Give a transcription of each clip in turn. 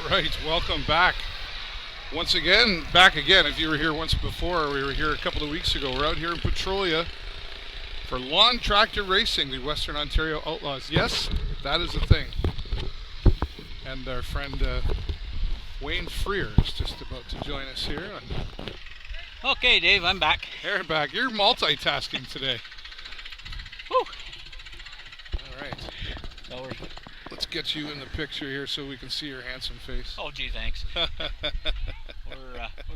right, welcome back. Once again, back again. If you were here once before, we were here a couple of weeks ago. We're out here in Petrolia for lawn tractor racing, the Western Ontario Outlaws. Yes, that is a thing. And our friend Wayne Freer is just about to join us here. Okay, Dave, I'm back. You're back. You're multitasking today. Whew. All right. So let's get you in the picture here so we can see your handsome face. Oh, gee, thanks. We're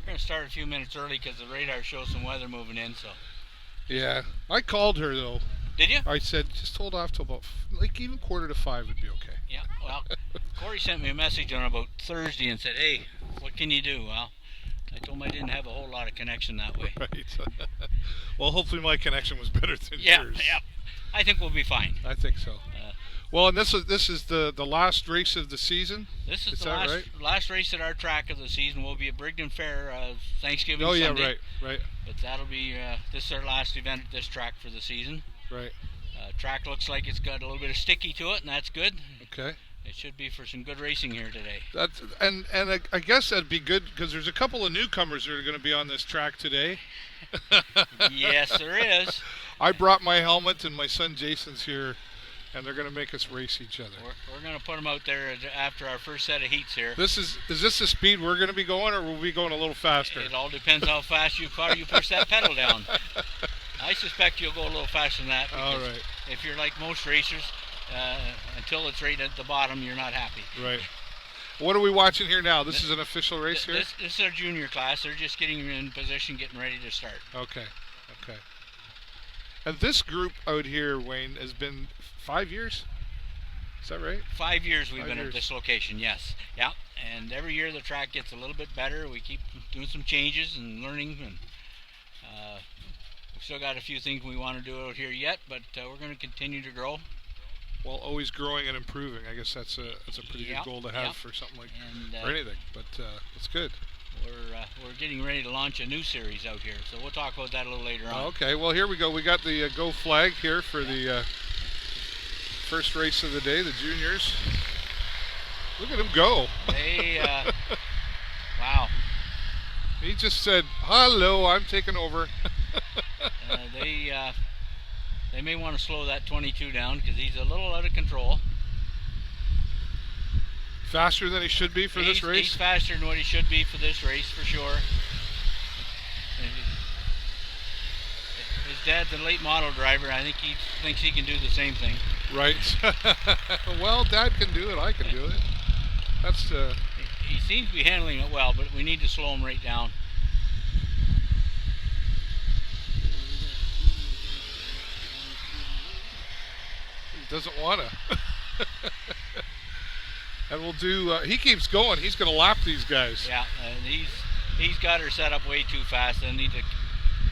going to start a few minutes early because the radar shows some weather moving in. So. Yeah, I called her though. Did you? I said just hold off till about even 4:45 would be okay. Yeah. Well, Corey sent me a message on about Thursday and said, "Hey, what can you do?" Well, I told him I didn't have a whole lot of connection that way. Right. Well, hopefully my connection was better than yours. Yeah. I think we'll be fine. I think so. Well, and this is the last race of the season. This is the last race at our track of the season. We'll be at Brigden Fair Thanksgiving Sunday. Oh yeah, right. But that'll be this is our last event at this track for the season. Right. Track looks like it's got a little bit of sticky to it, and that's good. Okay. It should be for some good racing here today. That's and I guess that'd be good because there's a couple of newcomers that are going to be on this track today. Yes, there is. I brought my helmet, and my son Jason's here, and they're going to make us race each other. We're going to put them out there after our first set of heats here. Is this the speed we're going to be going, or will we be going a little faster? It all depends how fast you push that pedal down. I suspect you'll go a little faster than that. All right. If you're like most racers, until it's right at the bottom, you're not happy. Right. What are we watching here now? This is an official race here? This is our junior class. They're just getting in position, getting ready to start. Okay. And this group out here, Wayne, has been 5 years? Is that right? 5 years we've been at this location, yes. Yeah. And every year the track gets a little bit better. We keep doing some changes and learning. And we've still got a few things we want to do out here yet, but we're going to continue to grow. Well, always growing and improving. I guess that's a pretty good goal to have for something like or anything. But it's good. We're getting ready to launch a new series out here, so we'll talk about that a little later on. Okay. Well, here we go. We got the go flag here for the first race of the day, the juniors. Look at him go. Wow. He just said, "Hello, I'm taking over." They may want to slow that 22 down because he's a little out of control. Faster than he should be for this race? He's faster than what he should be for this race, for sure. His dad's a late model driver. I think he thinks he can do the same thing. Right. Well, Dad can do it. I can do it. That's. He seems to be handling it well, but we need to slow him right down. He doesn't want to. And we'll do. He keeps going. He's going to lap these guys. Yeah, and he's got her set up way too fast. I need to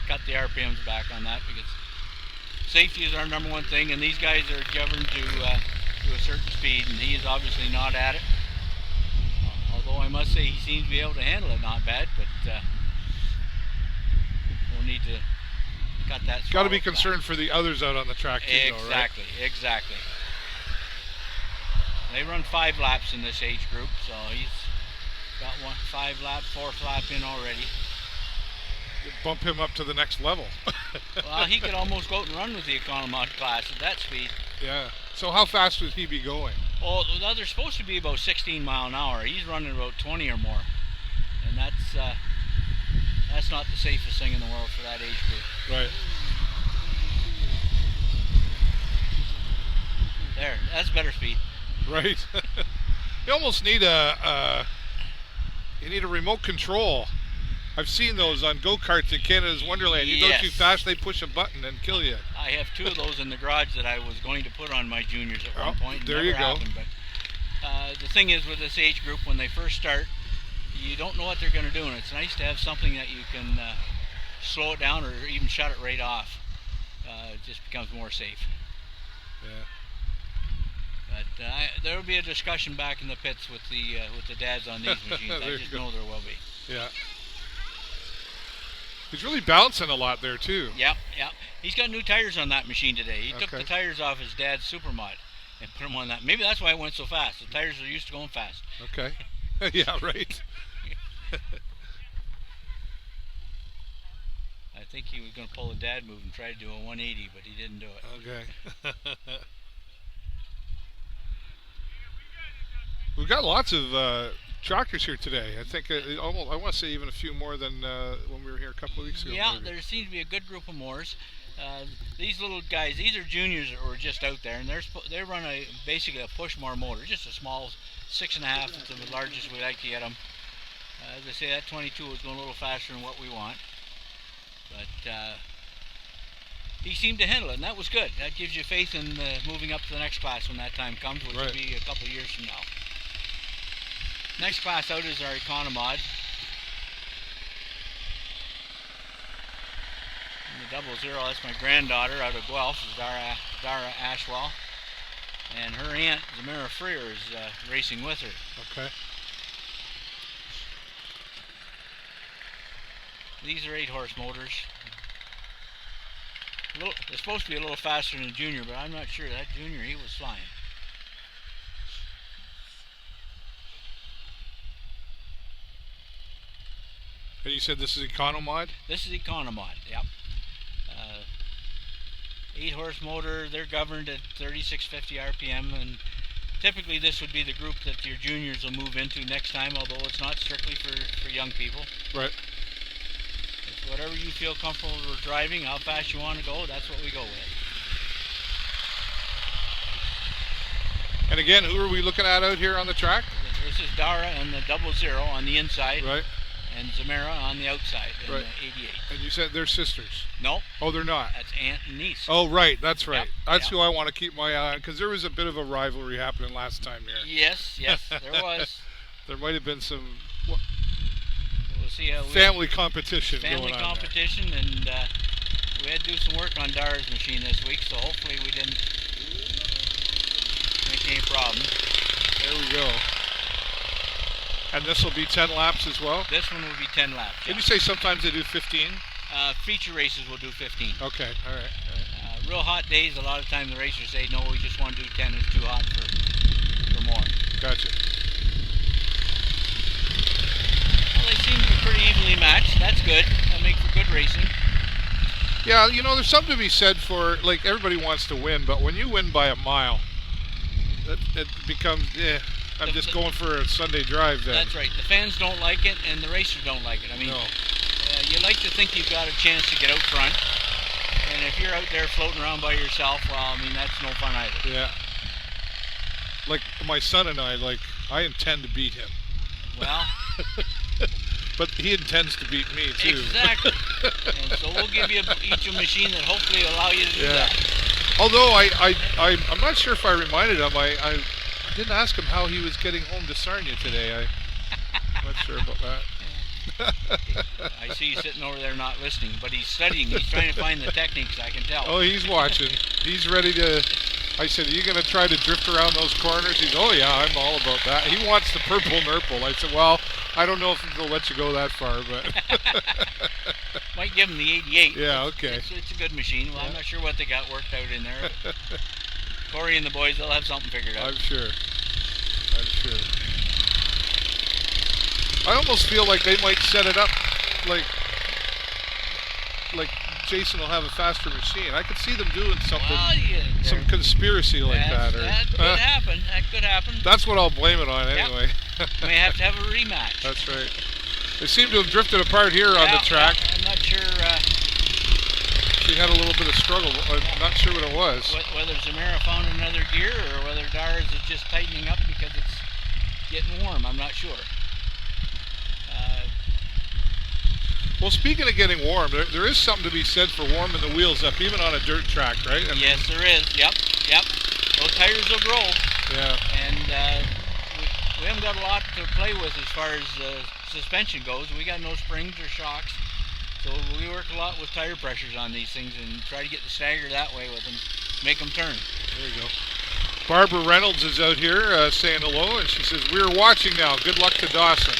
cut the RPMs back on that because safety is our number one thing, and these guys are governed to a certain speed, and he is obviously not at it. Although I must say he seems to be able to handle it not bad, but we'll need to cut that. Got to be concerned for the others out on the track too, exactly, though, right? Exactly. They run 5 laps in this age group, so he's got 5 laps, 4th lap in already. Bump him up to the next level. Well, he could almost go out and run with the economy class at that speed. Yeah. So how fast would he be going? Oh, they're supposed to be about 16 mile an hour. He's running about 20 or more, and that's not the safest thing in the world for that age group. Right. There, that's better speed. Right. You almost need a remote control. I've seen those on go-karts in Canada's Wonderland. You go too fast, they push a button and kill you. I have 2 of those in the garage that I was going to put on my juniors at one point. There you go. But the thing is with this age group, when they first start, you don't know what they're going to do, and it's nice to have something that you can slow it down or even shut it right off. It just becomes more safe. Yeah. But there will be a discussion back in the pits with the dads on these machines. I just know there will be. Yeah. He's really bouncing a lot there too. Yep. He's got new tires on that machine today. He took the tires off his dad's Supermod and put them on that. Maybe that's why it went so fast. The tires are used to going fast. Okay. Yeah, right. I think he was going to pull a dad move and try to do a 180, but he didn't do it. Okay. We've got lots of tractors here today. I think almost, I want to say even a few more than when we were here a couple of weeks ago. Yeah, maybe. there seems to be a good group of mowers. These little guys, these are juniors that were just out there, and they run basically a push mower motor, just a small 6.5. It's the largest we like to get them. As I say, that 22 was going a little faster than what we want, but he seemed to handle it, and that was good. That gives you faith in moving up to the next class when that time comes, which will be a couple of years from now. Next class out is our Economod. And the 00, that's my granddaughter out of Guelph, is Dara Ashwell. And her aunt, Zamira Freer, is racing with her. Okay. These are 8-horse motors. They're supposed to be a little faster than the Junior, but I'm not sure. That Junior, he was flying. And you said this is Economod? This is Economod, yep. 8-horse motor, they're governed at 3650 RPM, and typically this would be the group that your juniors will move into next time, although it's not strictly for young people. Right. It's whatever you feel comfortable with driving, how fast you want to go, that's what we go with. And again, who are we looking at out here on the track? This is Dara and the 00 on the inside. Right. And Zamira on the outside in right. the 88. And you said they're sisters? No. Oh, they're not? That's aunt and niece. Oh, right. That's right. Yep. That's yep. who I want to keep my eye on, because there was a bit of a rivalry happening last time here. Yes, there was. There might have been some we'll see how family competition going on Family competition, and we had to do some work on Dara's machine this week, so hopefully we didn't make any problems. There we go. And this will be 10 laps as well? This one will be 10 laps. Did you say sometimes they do 15? Feature races will do 15. Okay, all right. Real hot days, a lot of time the racers say, no, we just want to do 10, it's too hot for more. Gotcha. Well, they seem to be pretty evenly matched. That's good. That'll make for good racing. Yeah, you know, there's something to be said for, like, everybody wants to win, but when you win by a mile, it becomes, I'm just going for a Sunday drive then. That's right. The fans don't like it, and the racers don't like it. I mean, no. You like to think you've got a chance to get out front, and if you're out there floating around by yourself, well, I mean, that's no fun either. Yeah. Like my son and I intend to beat him. Well. But he intends to beat me too. Exactly. And so we'll give you each a machine that hopefully will allow you to do that. Although I'm not sure if I reminded him. I didn't ask him how he was getting home to Sarnia today. I'm not sure about that. I see he's sitting over there not listening, but he's studying. He's trying to find the techniques, I can tell. Oh, he's watching. He's ready to... I said, are you going to try to drift around those corners? He's, oh yeah, I'm all about that. He wants the purple nurple. I said, well, I don't know if they'll let you go that far, but... Might give him the 88. Yeah, okay. It's a good machine. Well, I'm not sure what they got worked out in there. Corey and the boys, they'll have something figured out. I'm sure. I almost feel like they might set it up like Jason will have a faster machine. I could see them doing something, some conspiracy like that. That could happen. That's what I'll blame it on anyway. We may have to have a rematch. That's right. They seem to have drifted apart here on the track. I'm not sure. She had a little bit of struggle. I'm not sure what it was. Whether Zamira found another gear or whether Dara's is just tightening up because it's getting warm. I'm not sure. Well, speaking of getting warm, there is something to be said for warming the wheels up, even on a dirt track, right? Yes, there is. Yep. Those tires will grow. Yeah. And we haven't got a lot to play with as far as suspension goes. We got no springs or shocks. So we work a lot with tire pressures on these things and try to get the stagger that way with them, make them turn. There you go. Barbara Reynolds is out here saying hello, and she says, we're watching now. Good luck to Dawson.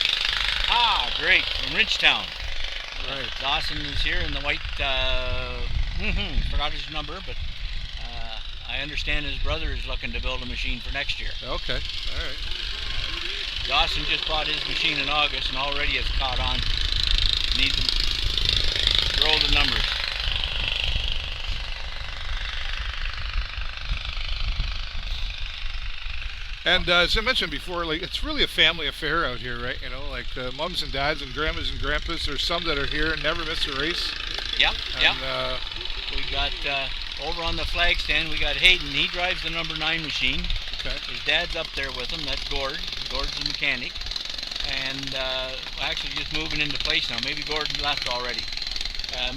Ah, great. From Ridgetown. Right. Dawson is here in the white, forgot his number, but I understand his brother is looking to build a machine for next year. Okay, all right. Dawson just bought his machine in August and already has caught on. Need to roll the numbers. And as I mentioned before, like it's really a family affair out here, right? You know, like mums and dads and grandmas and grandpas. There's some that are here and never miss a race. Yep, And, yep. We got over on the flag stand. We got Hayden. He drives the number 9 machine. Okay. His dad's up there with him. That's Gord. Gord's the mechanic, and actually just moving into place now. Maybe Gord left already.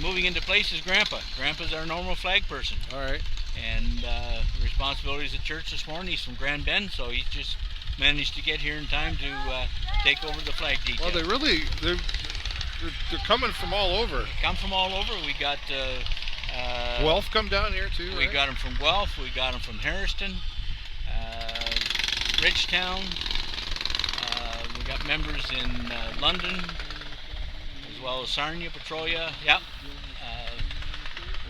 Moving into place is Grandpa. Grandpa's our normal flag person. All right. And responsibilities at church this morning. He's from Grand Bend, so he's just managed to get here in time to take over the flag detail. Well, they're coming from all over. They come from all over. We got Guelph come down here too. We right? got them from Guelph. We got them from Harriston, Ridgetown. We got members in London, as well as Sarnia, Petrolia. Yep.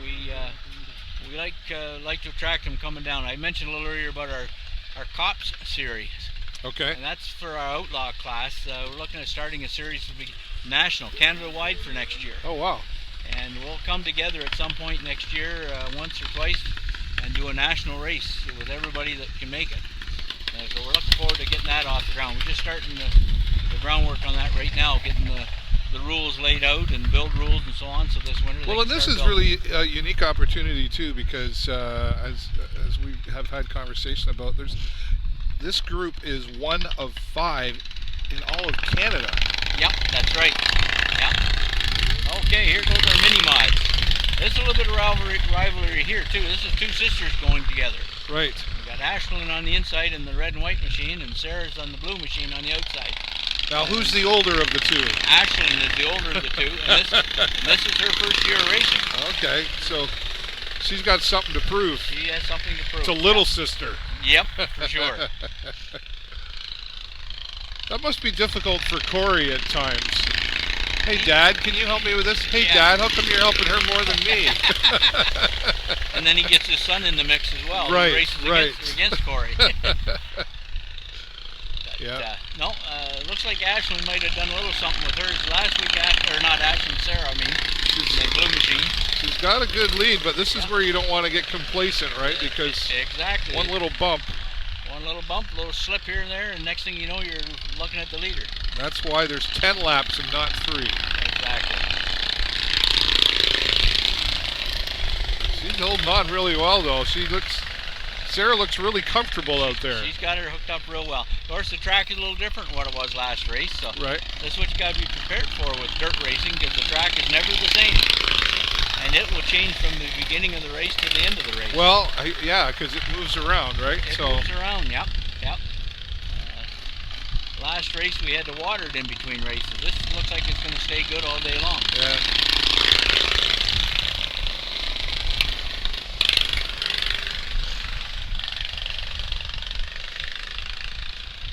We like to attract them coming down. I mentioned a little earlier about our Cops series. Okay. And that's for our Outlaw class. We're looking at starting a series to be national, Canada-wide for next year. Oh, wow. And we'll come together at some point next year, once or twice, and do a national race with everybody that can make it. So we're looking forward to getting that off the ground. We're just starting the groundwork on that right now, getting the rules laid out and build rules and so on. So this winter. Well, and this is really a unique opportunity too, because as we have had conversation about, this group is one of 5 in all of Canada. Yep, that's right. Yep. Okay, here goes our mini mods. There's a little bit of rivalry here too. This is 2 sisters going together. Right. We got Ashlyn on the inside in the red and white machine, and Sarah's on the blue machine on the outside. Now, who's the older of the 2? Ashlyn is the older of the 2, and this is her first year of racing. Okay, so she's got something to prove. She has something to prove. It's a little sister. Yep, for sure. That must be difficult for Corey at times. Hey, Dad, can you help me with this? Hey, Dad, how come you're helping her more than me? And then he gets his son in the mix as well. Right, he races right. against Corey. Yeah. Looks like Ashlyn might have done a little something with hers last week, or not Ashlyn, Sarah, I mean, the blue machine. She's got a good lead, but this is where you don't want to get complacent, right? Because exactly. One little bump, a little slip here and there, and next thing you know, you're looking at the leader. That's why there's 10 laps and not 3. Exactly. She's holding on really well, though. Sarah looks really comfortable out there. She's got her hooked up real well. Of course, the track is a little different than what it was last race, so right. That's what you got to be prepared for with dirt racing, because the track is never the same. And it will change from the beginning of the race to the end of the race. Well, yeah, because it moves around, right? It moves around, yep. Last race we had to water it in between races. This looks like it's going to stay good all day long. Yeah.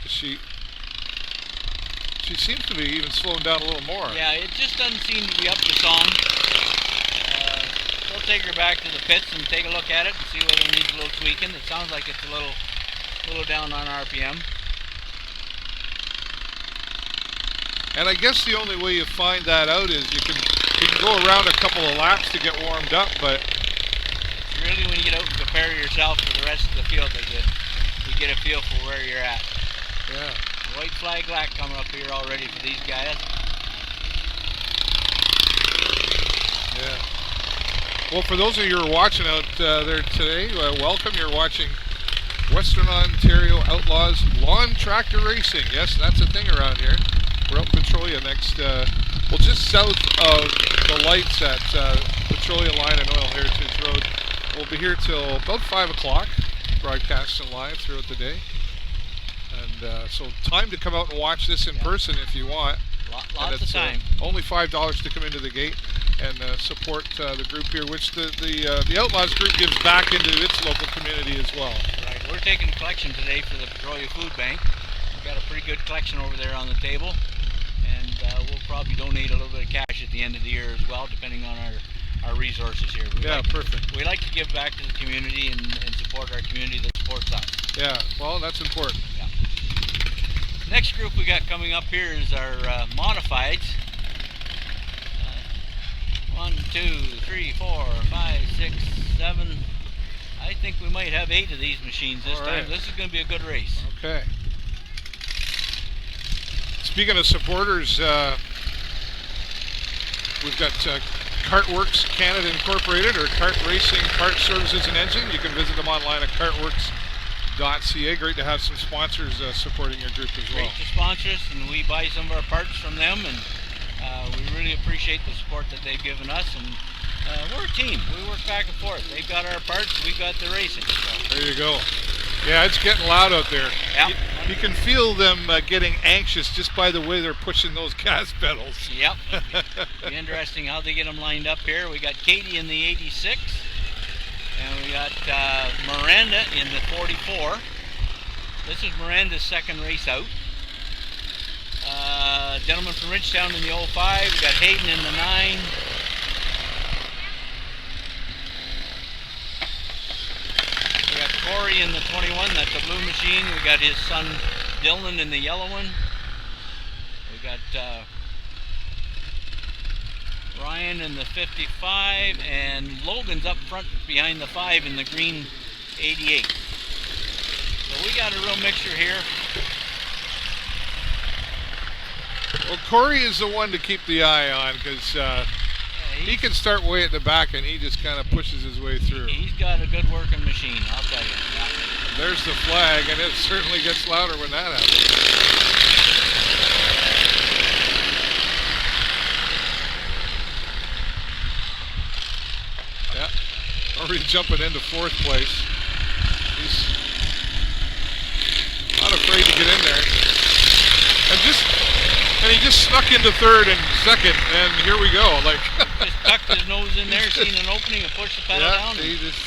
She seems to be even slowing down a little more. Yeah, it just doesn't seem to be up to song. We'll take her back to the pits and take a look at it and see whether it needs a little tweaking. It sounds like it's a little down on RPM. And I guess the only way you find that out is you can go around a couple of laps to get warmed up, but it's really when you get out and compare yourself to the rest of the field that you get a feel for where you're at. Yeah. White flag lap coming up here already for these guys. Yeah. Well, for those of you who are watching out there today, welcome. You're watching Western Ontario Outlaws Lawntractor Racing. Yes, that's a thing around here. We're up Petrolia next, just south of the lights at Petrolia Line and Oil Heritage Road. We'll be here till about 5 o'clock, broadcasting live throughout the day. And so time to come out and watch this in person if you want. Lots of time. Only $5 to come into the gate and support the group here, which the Outlaws group gives back into its local community as well. Right. We're taking a collection today for the Petrolia Food Bank. We've got a pretty good collection over there on the table. And we'll probably donate a little bit of cash at the end of the year as well, depending on our resources here. Perfect. We like to give back to the community and support our community that supports us. Yeah, well, that's important. Yeah. Next group we got coming up here is our modifieds. 1, 2, 3, 4, 5, 6, 7. I think we might have 8 of these machines this time. This is going to be a good race. Okay. Speaking of supporters, we've got Cartworks Canada Incorporated, or Kart Racing Part Services and Engine. You can visit them online at cartworks.ca. Great to have some sponsors supporting your group as well. Great to sponsor us, and we buy some of our parts from them, and we really appreciate the support that they've given us. And we're a team. We work back and forth. They've got our parts, we've got the racing. So. There you go. Yeah, it's getting loud out there. Yep. You can feel them getting anxious just by the way they're pushing those gas pedals. Yep. It'll be interesting how they get them lined up here. We got Katie in the 86, and we got Miranda in the 44. This is Miranda's second race out. Gentleman from Ridgetown in the 05. We got Hayden in the 9. We got Corey in the 21. That's a blue machine. We got his son Dylan in the yellow one. We got Ryan in the 55, and Logan's up front behind the 5 in the green 88. So we got a real mixture here. Well, Corey is the one to keep the eye on, because he can start way at the back and he just kind of pushes his way through. He's got a good working machine, I'll tell you. Yeah. There's the flag, and it certainly gets louder when that happens. Yeah, already jumping into 4th place. He's not afraid to get in there. And he just snuck into 3rd and 2nd, and here we go. Like just tucked his nose in there, seen an opening, and pushed the pedal down. He just...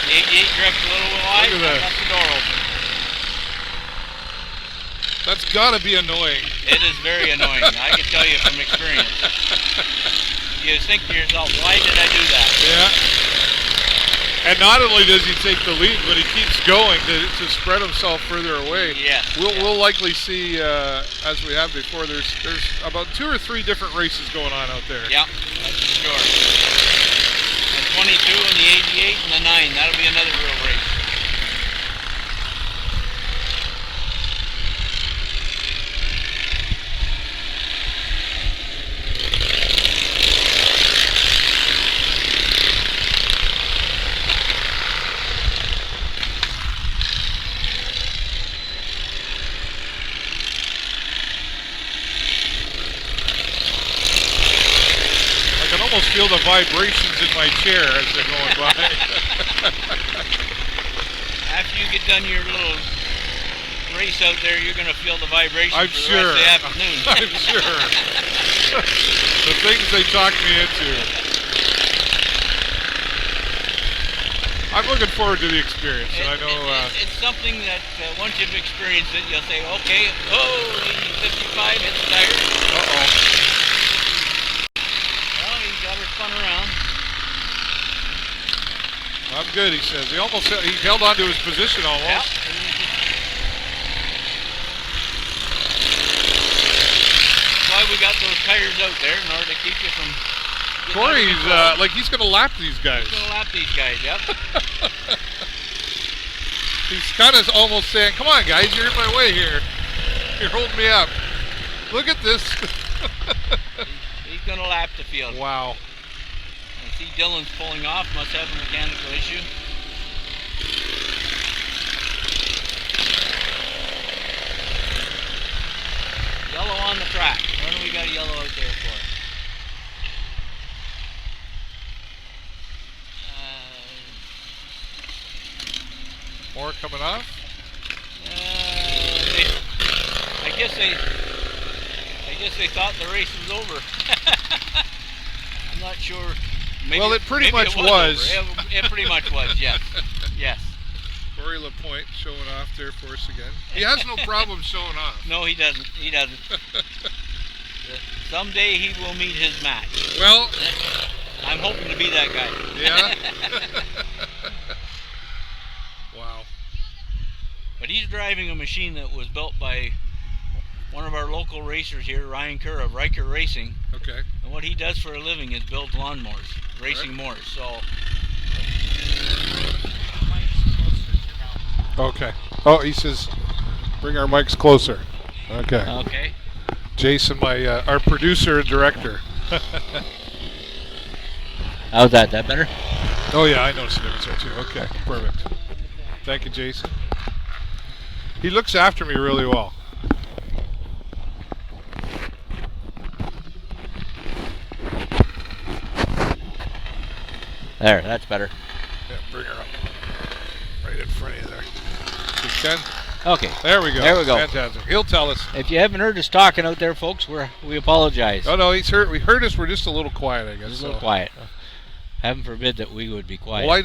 The 88 drift a little wide, Look at that. left the door open. That's got to be annoying. It is very annoying, I can tell you from experience. You think to yourself, why did I do that? Yeah. And not only does he take the lead, but he keeps going to spread himself further away. Yes. We'll likely see, as we have before, there's about 2 or 3 different races going on out there. Yeah, that's for sure. The 22 and the 88 and the 9, that'll be another real race. Almost feel the vibrations in my chair as they're going by. After you get done your little race out there, you're going to feel the vibrations I'm for the sure. rest of the afternoon. I'm sure. The things they talk me into. I'm looking forward to the experience, and I know it's something that once you've experienced it, you'll say, okay, oh, 55 hits the tire. uh-oh. Got her spun around. I'm good, he says. He held on to his position almost. Yep. That's why we got those tires out there, in order to keep you from... Corey's like he's going to lap these guys. He's going to lap these guys, yep. He's kind of almost saying, come on guys, you're in my way here. You're holding me up. Look at this. He's going to lap the field. Wow. I see Dylan's pulling off, must have a mechanical issue. Yellow on the track. What do we got yellow out there for? More coming off? I guess they thought the race was over. I'm not sure. Maybe, well, it pretty much was. It pretty much was, yes. Yes. Corey LaPointe showing off there for us again. He has no problem showing off. No, he doesn't. He doesn't. Someday he will meet his match. Well, I'm hoping to be that guy. yeah. driving a machine that was built by one of our local racers here, Ryan Kerr of Riker Racing. Okay. And what he does for a living is build lawnmowers, racing mowers. So. Okay. Oh, he says, bring our mics closer. Okay. Okay. Jason, our producer and director. How's that? That better? Oh yeah, I noticed the difference there too. Okay, perfect. Thank you, Jason. He looks after me really well. There, that's better. Yeah, bring her up. Right in front of you there. You can? Okay. There we go. There we go. Fantastic. He'll tell us. If you haven't heard us talking out there, folks, we apologize. Oh no, he's heard. We heard us. We're just a little quiet, I guess. Just a little quiet. Heaven forbid that we would be quiet. Well,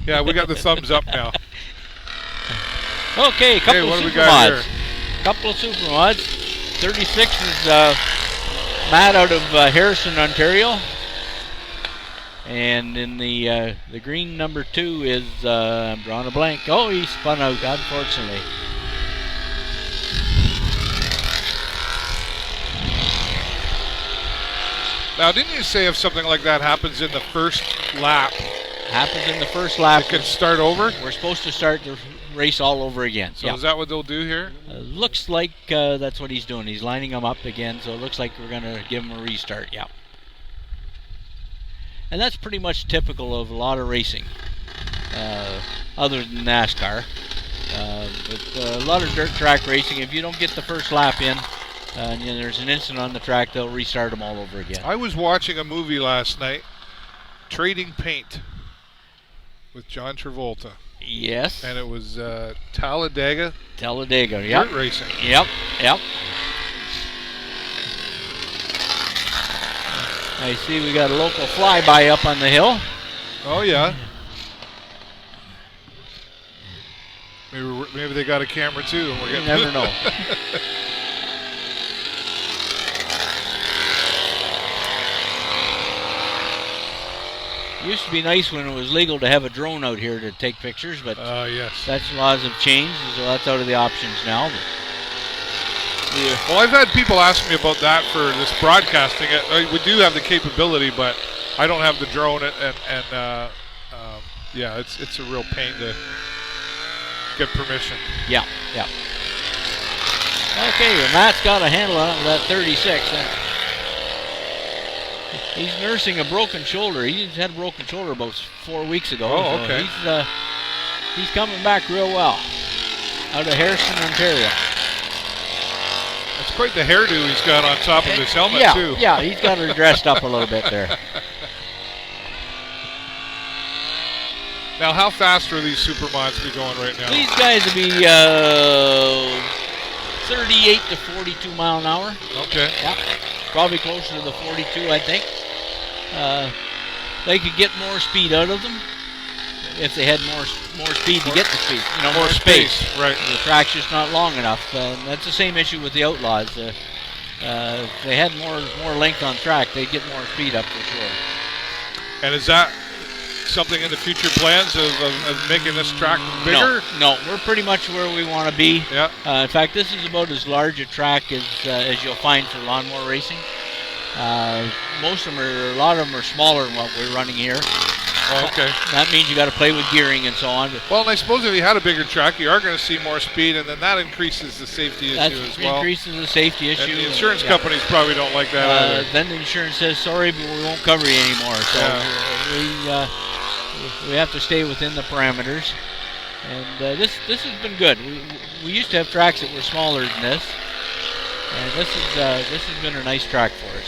yeah, we got the thumbs up now. Okay, couple what of do we super got mods. here? Couple of super mods. 36 is Matt out of Harrison, Ontario. And in the green number 2 is I'm drawing a blank. Oh, he spun out, unfortunately. Now, didn't you say if something like that happens in the first lap, Happens in the first lap. it can start over? We're supposed to start the race all over again. So Yep. is that what they'll do here? Looks like that's what he's doing. He's lining them up again, so it looks like we're going to give him a restart. Yeah. And that's pretty much typical of a lot of racing, other than NASCAR. But a lot of dirt track racing, if you don't get the first lap in, and there's an incident on the track, they'll restart them all over again. I was watching a movie last night, Trading Paint, with John Travolta. Yes. And it was Talladega Yep. dirt racing. Yep. I see we got a local flyby up on the hill. Oh yeah. Maybe they got a camera too. And we're You getting never know. Used to be nice when it was legal to have a drone out here to take pictures, but yes. that's laws have changed, so that's out of the options now. But Well, I've had people ask me about that for this broadcasting. We do have the capability, but I don't have the drone, and yeah, it's a real pain to get permission. yeah. Okay, well, Matt's got a handle on that 36. He's nursing a broken shoulder. He's had a broken shoulder about 4 weeks ago. Oh, so okay. He's coming back real well out of Harrison, Ontario. That's quite the hairdo he's got on top of his helmet too. Yeah, he's got her dressed up a little bit there. Now, how fast are these supermods be going right now? These guys will be 38 to 42 mile an hour. Okay. Yeah, probably closer to the 42, I think. They could get more speed out of them if they had more speed to get the speed. More space. Right. The track's just not long enough. That's the same issue with the Outlaws. If they had more length on track, they'd get more speed up for sure. And is that something in the future plans of making this track bigger? No, we're pretty much where we want to be. Yeah. In fact, this is about as large a track as you'll find for lawnmower racing. A lot of them are smaller than what we're running here. Oh, okay. That means you got to play with gearing and so on. Well, and I suppose if you had a bigger track, you are going to see more speed, and then that increases the safety issue as well. Increases the safety issue. And the insurance companies probably don't like that either. Then the insurance says, sorry, but we won't cover you anymore. So we have to stay within the parameters. And this has been good. We used to have tracks that were smaller than this. And this has been a nice track for us.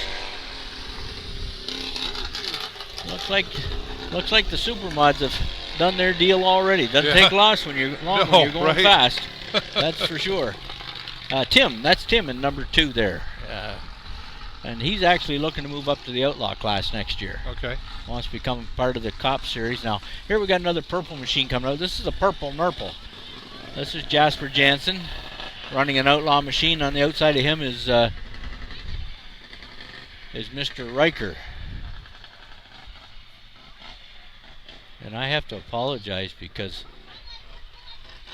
Looks like the super mods have done their deal already. Doesn't take long when you're going fast. That's for sure. That's Tim in number 2 there. And he's actually looking to move up to the Outlaw class next year. Okay. Wants to become part of the Cop series. Now, here we got another purple machine coming out. This is a Purple Nurple. This is Jasper Jansen running an Outlaw machine. On the outside of him is Mr. Riker. And I have to apologize because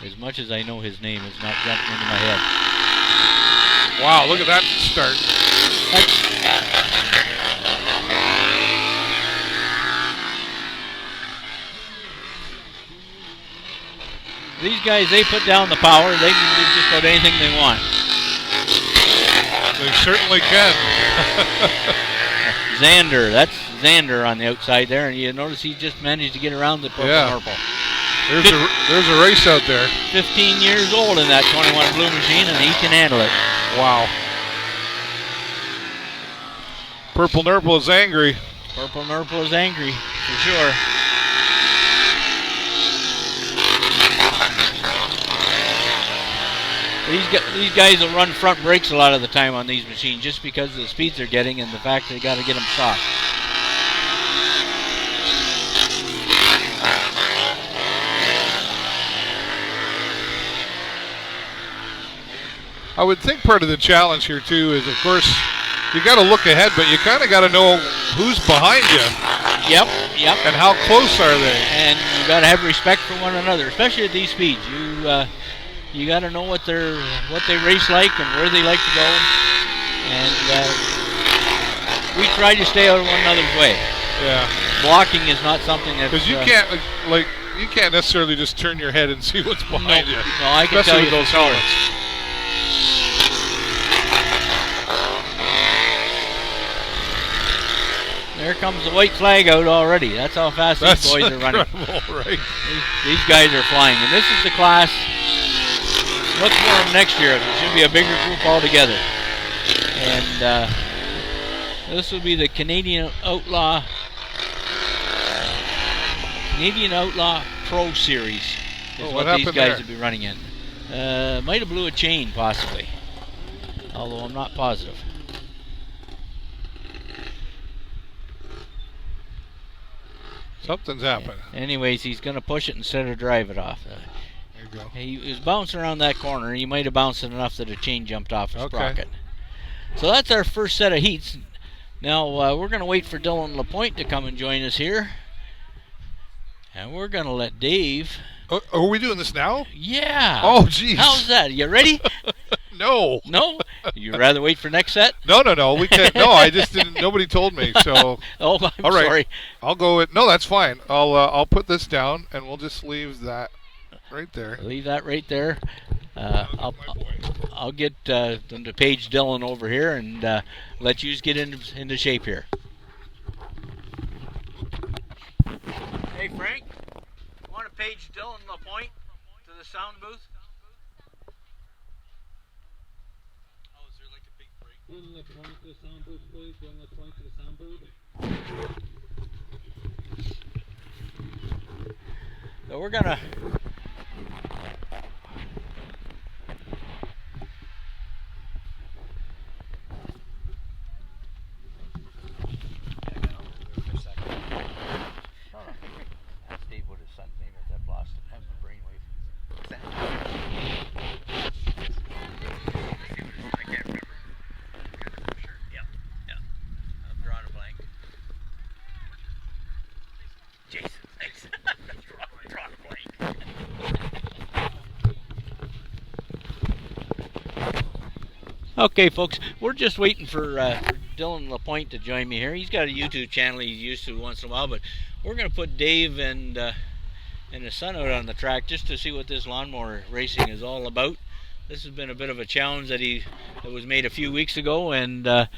As much as I know his name, it's not jumping into my head. Wow, look at that start. These guys, they put down the power. They can do just about anything they want. They certainly can. Xander, that's Xander on the outside there, and you notice he just managed to get around the purple. There's a race out there. 15 years old in that 21 blue machine, and he can handle it. Wow. Purple Nurple is angry. Purple Nurple is angry, for sure. These guys will run front brakes a lot of the time on these machines just because of the speeds they're getting and the fact they got to get them soft. I would think part of the challenge here too is, of course, you got to look ahead, but you kind of got to know who's behind you. Yep. And how close are they? And you got to have respect for one another, especially at these speeds. You got to know what they race like and where they like to go. And we try to stay out of one another's way. Yeah. Blocking is not something that. Because you can't necessarily just turn your head and see what's behind you. No, I can tell you those helmets. There comes the white flag out already. That's how fast these boys are running. Right? These guys are flying. And this is the class. Look for them next year. There should be a bigger group altogether. And this will be the Canadian Outlaw Pro Series. Is what these guys will be running in. Might have blew a chain, possibly. Although I'm not positive. Something's happened. Anyways, he's going to push it instead of drive it off. There you go. He was bouncing around that corner. He might have bounced it enough that a chain jumped off his sprocket. So that's our first set of heats. Now we're going to wait for Dylan LaPointe to come and join us here. And we're going to let Dave... are we doing this now? Yeah. Oh, geez. How's that? You ready? No. No? You'd rather wait for next set? No. We can't. No, I just didn't. Nobody told me. So. Oh, I'm all right. sorry. I'll go with. No, that's fine. I'll put this down and we'll just leave that right there. Leave that right there. I'll get them to page Dylan over here and let you get into shape here. Hey Frank, want to page Dylan LaPointe to the sound booth? Oh, is there like a big break? Dylan LaPointe to the sound booth, please. Dylan LaPointe to the sound booth. So we're gonna. That's Dave with his son's name is. I've lost it. Has the brainwave. I can't remember. Sure. Yeah. I'm drawing a blank. Jason, thanks. Drawing a blank. Okay, folks, we're just waiting for Dylan LaPointe to join me here. He's got a YouTube channel he's used to once in a while, but we're going to put Dave and his son out on the track just to see what this lawnmower racing is all about. This has been a bit of a challenge that was made a few weeks ago, and they're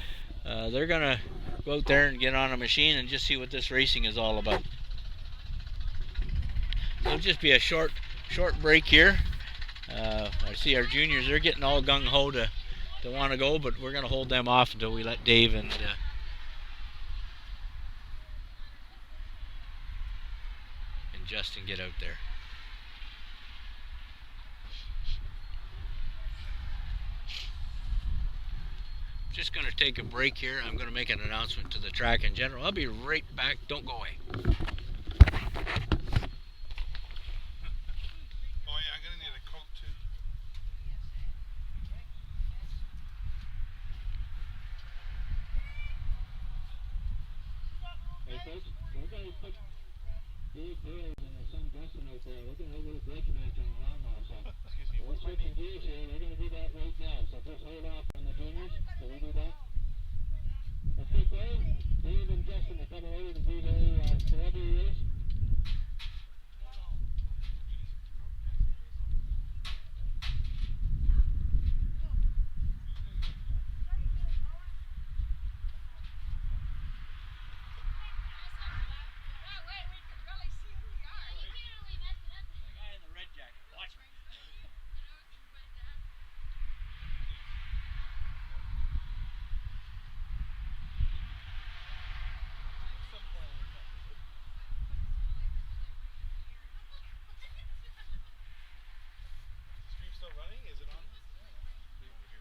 going to go out there and get on a machine and just see what this racing is all about. It'll just be a short break here. I see our juniors, they're getting all gung-ho to want to go, but we're going to hold them off until we let Dave and Justin get out there. Just going to take a break here. I'm going to make an announcement to the track in general. I'll be right back. Don't go away. Oh yeah, I'm gonna need a Coke too. Hey folks, we're going to put Dave Burrows and his son Justin out there. We're gonna have a little grudge match on the lawnmower, so. Excuse me, We're what's my switching name? gears here. We're gonna do that right now. So just hold off on the juniors. Can we do that? Okay, Dave and Justin are coming over to do their celebrity race. Stream still running? Is it on? Over here.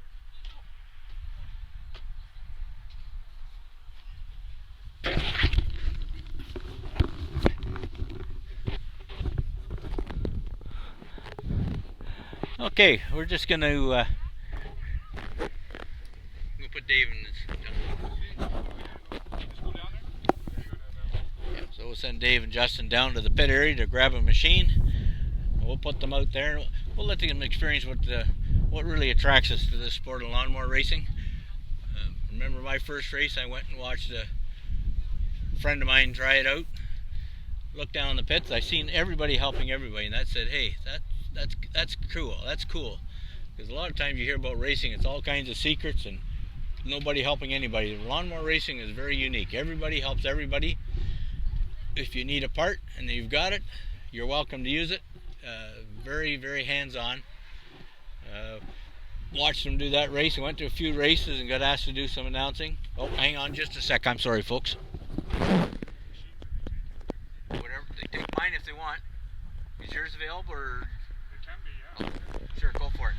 Okay, we're just gonna we'll put Dave in this. Just go down there? Yeah, so we'll send Dave and Justin down to the pit area to grab a machine. We'll put them out there. We'll let them experience what really attracts us to this sport of lawnmower racing. Remember my first race? I went and watched a friend of mine try it out. Looked down the pits. I seen everybody helping everybody, and that said, "Hey, that's cool. That's cool." Because a lot of times you hear about racing, it's all kinds of secrets and nobody helping anybody. Lawnmower racing is very unique. Everybody helps everybody. If you need a part and you've got it, you're welcome to use it. Very, very hands-on. Watched them do that race. I went to a few races and got asked to do some announcing. Oh, hang on just a sec. I'm sorry, folks. Whatever. They take mine if they want. Is yours available or? It can be, yeah. Sure, go for it.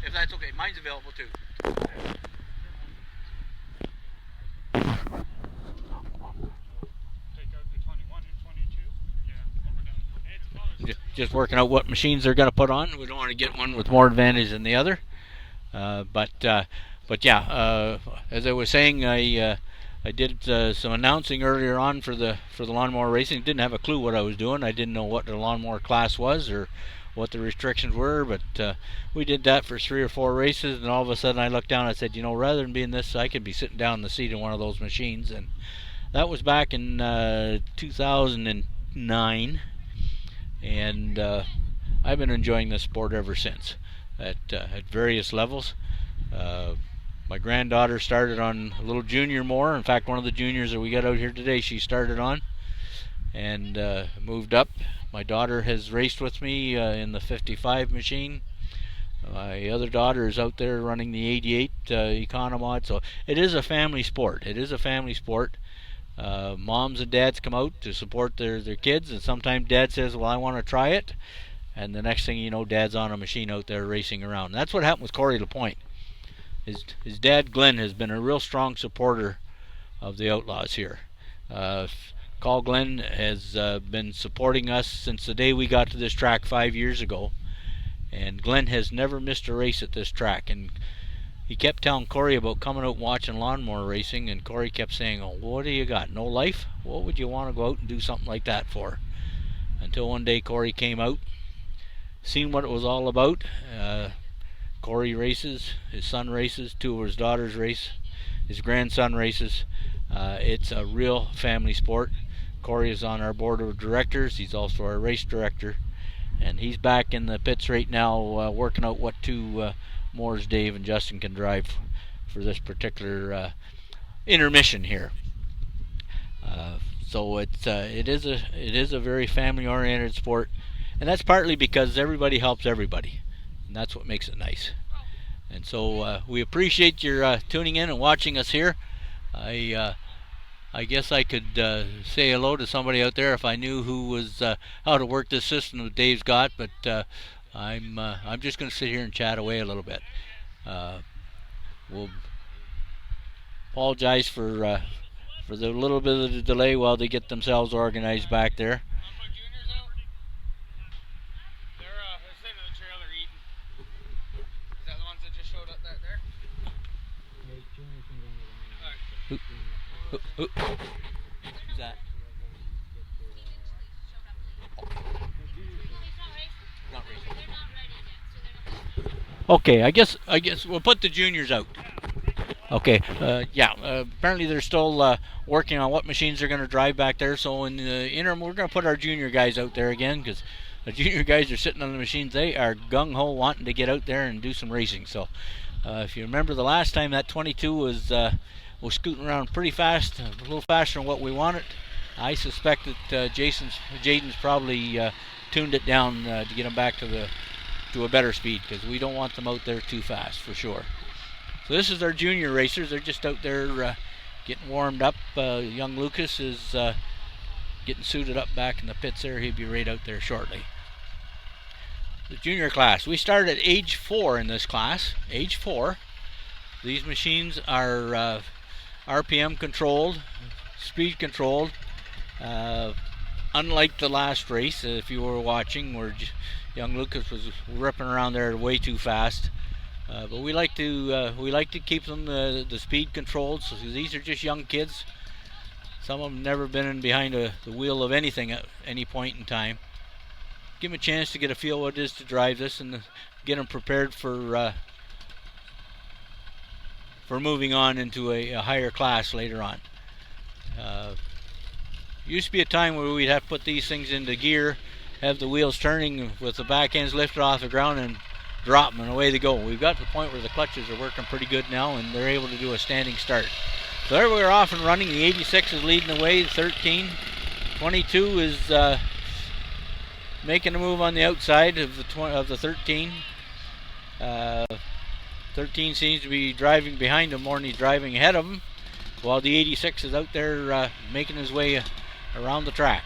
If that's okay, mine's available too. Take out the 21 and 22. Yeah, over down. Hey, it's colors. Just working out what machines they're going to put on. We don't want to get one with more advantage than the other. But yeah, as I was saying, I did some announcing earlier on for the lawnmower racing. Didn't have a clue what I was doing. I didn't know what the lawnmower class was or what the restrictions were, but we did that for 3 or 4 races, and all of a sudden I looked down and I said, you know, rather than being this, I could be sitting down in the seat in one of those machines. And that was back in 2009, and I've been enjoying this sport ever since at various levels. My granddaughter started on a little junior mower. In fact, one of the juniors that we got out here today, she started on and moved up. My daughter has raced with me in the 55 machine. My other daughter is out there running the 88 Economod. So it is a family sport. It is a family sport. Moms and dads come out to support their kids, and sometimes dad says, well, I want to try it. And the next thing you know, dad's on a machine out there racing around. And that's what happened with Corey LaPointe. His dad, Glenn, has been a real strong supporter of the Outlaws here. Call Glenn has been supporting us since the day we got to this track 5 years ago. And Glenn has never missed a race at this track. And he kept telling Corey about coming out and watching lawnmower racing. And Corey kept saying, oh, what do you got? No life? What would you want to go out and do something like that for? Until one day Corey came out, seen what it was all about. Corey races, his son races, 2 of his daughters race, his grandson races. It's a real family sport. Corey is on our board of directors. He's also our race director, and he's back in the pits right now working out what 2 mowers Dave and Justin can drive for this particular intermission here. So it is a very family-oriented sport, and that's partly because everybody helps everybody. And that's what makes it nice. And so we appreciate your tuning in and watching us here. I guess I could say hello to somebody out there if I knew who was how to work this system that Dave's got, but I'm just going to sit here and chat away a little bit. We'll apologize for the little bit of the delay while they get themselves organized back there. Who's that? Okay, I guess we'll put the juniors out. Okay, apparently they're still working on what machines they're going to drive back there. So in the interim, we're going to put our junior guys out there again, because the junior guys are sitting on the machines. They are gung-ho wanting to get out there and do some racing. So if you remember the last time, that 22 was scooting around pretty fast, a little faster than what we wanted. I suspect that Jaden's probably tuned it down to get them back to a better speed, because we don't want them out there too fast for sure. So this is our junior racers. They're just out there getting warmed up. Young Lucas is getting suited up back in the pits there. He'll be right out there shortly. The junior class. We start at age 4 in this class. Age 4. These machines are RPM controlled, speed controlled. Unlike the last race, if you were watching, where young Lucas was ripping around there way too fast. But we like to keep them the speed controlled. So these are just young kids. Some of them never been in behind the wheel of anything at any point in time. Give them a chance to get a feel what it is to drive this, and get them prepared for moving on into a higher class later on. Used to be a time where we'd have to put these things into gear, have the wheels turning with the back ends lifted off the ground, and drop them, and away they go. We've got to the point where the clutches are working pretty good now, and they're able to do a standing start. So there we're off and running. The 86 is leading the way, the 13. 22 is making a move on the outside of the 13. 13 seems to be driving behind him more than he's driving ahead of him, while the 86 is out there making his way around the track.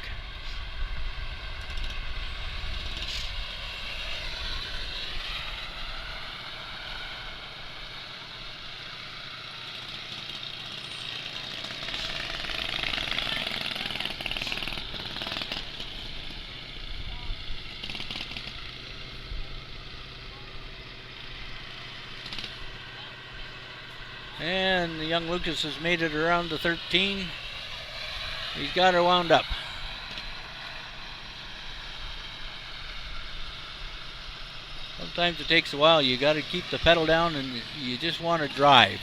And the young Lucas has made it around the 13. He's got her wound up. Sometimes it takes a while. You got to keep the pedal down, and you just want to drive.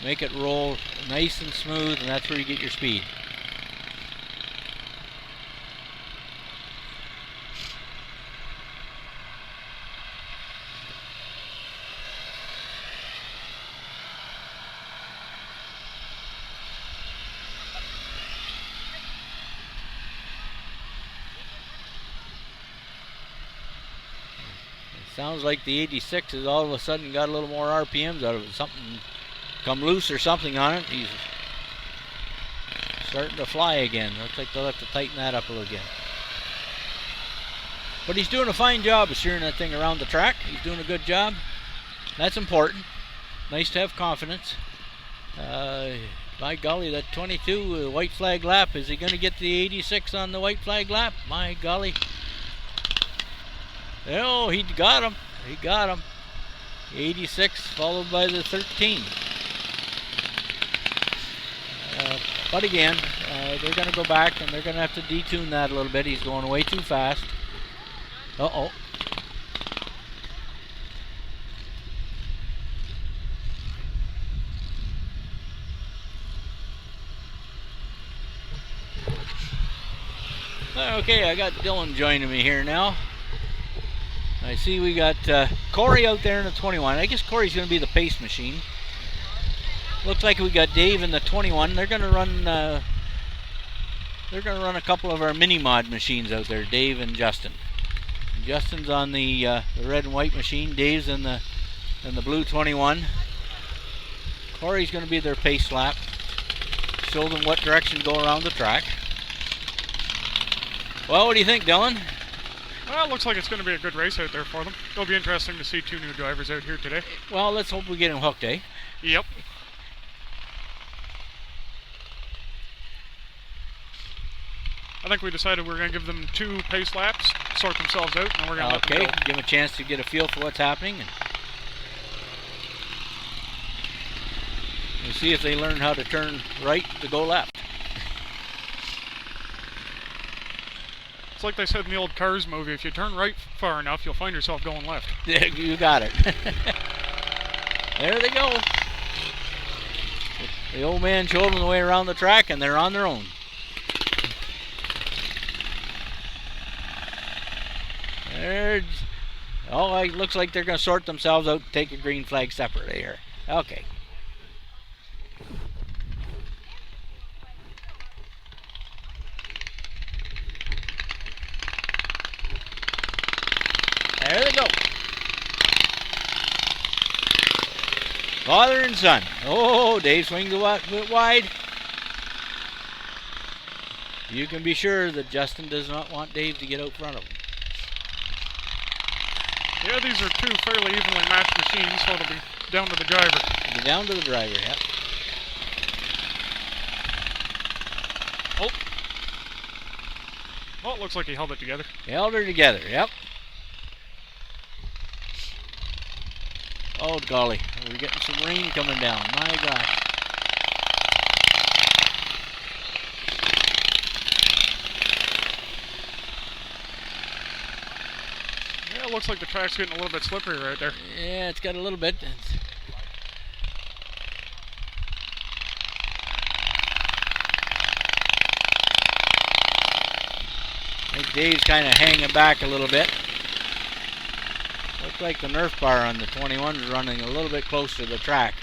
Make it roll nice and smooth, and that's where you get your speed. Sounds like the 86 has all of a sudden got a little more RPMs out of it. Something come loose or something on it. He's starting to fly again. Looks like they'll have to tighten that up a little again. But he's doing a fine job of steering that thing around the track. He's doing a good job. That's important. Nice to have confidence. By golly, that 22 white flag lap. Is he going to get the 86 on the white flag lap? My golly. Oh, he got him. He got him. 86 followed by the 13. But again, they're going to go back, and they're going to have to detune that a little bit. He's going way too fast. Uh-oh. Okay, I got Dylan joining me here now. I see we got Corey out there in the 21. I guess Corey's going to be the pace machine. Looks like we got Dave in the 21. They're going to run. They're going to run a couple of our mini mod machines out there. Dave and Justin. Justin's on the red and white machine. Dave's in the blue 21. Corey's going to be their pace lap. Show them what direction to go around the track. Well, what do you think, Dylan? Well, it looks like it's going to be a good race out there for them. It'll be interesting to see two new drivers out here today. Well, let's hope we get him hooked, eh? Yep. I think we decided we're going to give them 2 pace laps, sort themselves out, and we're going to let them go. Give them a chance to get a feel for what's happening. And we'll see if they learn how to turn right to go left. It's like they said in the old Cars movie, if you turn right far enough, you'll find yourself going left. Yeah, you got it. There they go. The old man showed them the way around the track, and they're on their own. There's, oh, it looks like they're going to sort themselves out and take a green flag separately here. Okay. There they go. Father and son. Oh, Dave swings a bit wide. You can be sure that Justin does not want Dave to get out front of him. Yeah, these are two fairly evenly matched machines, so it'll be down to the driver. It'll be down to the driver, yep. Oh. Well, it looks like he held it together. Held her together, yep. Oh, golly. We're getting some rain coming down. My gosh. Yeah, it looks like the track's getting a little bit slippery right there. Yeah, it's got a little bit. I think Dave's kind of hanging back a little bit. Looks like the Nerf bar on the 21 is running a little bit close to the track.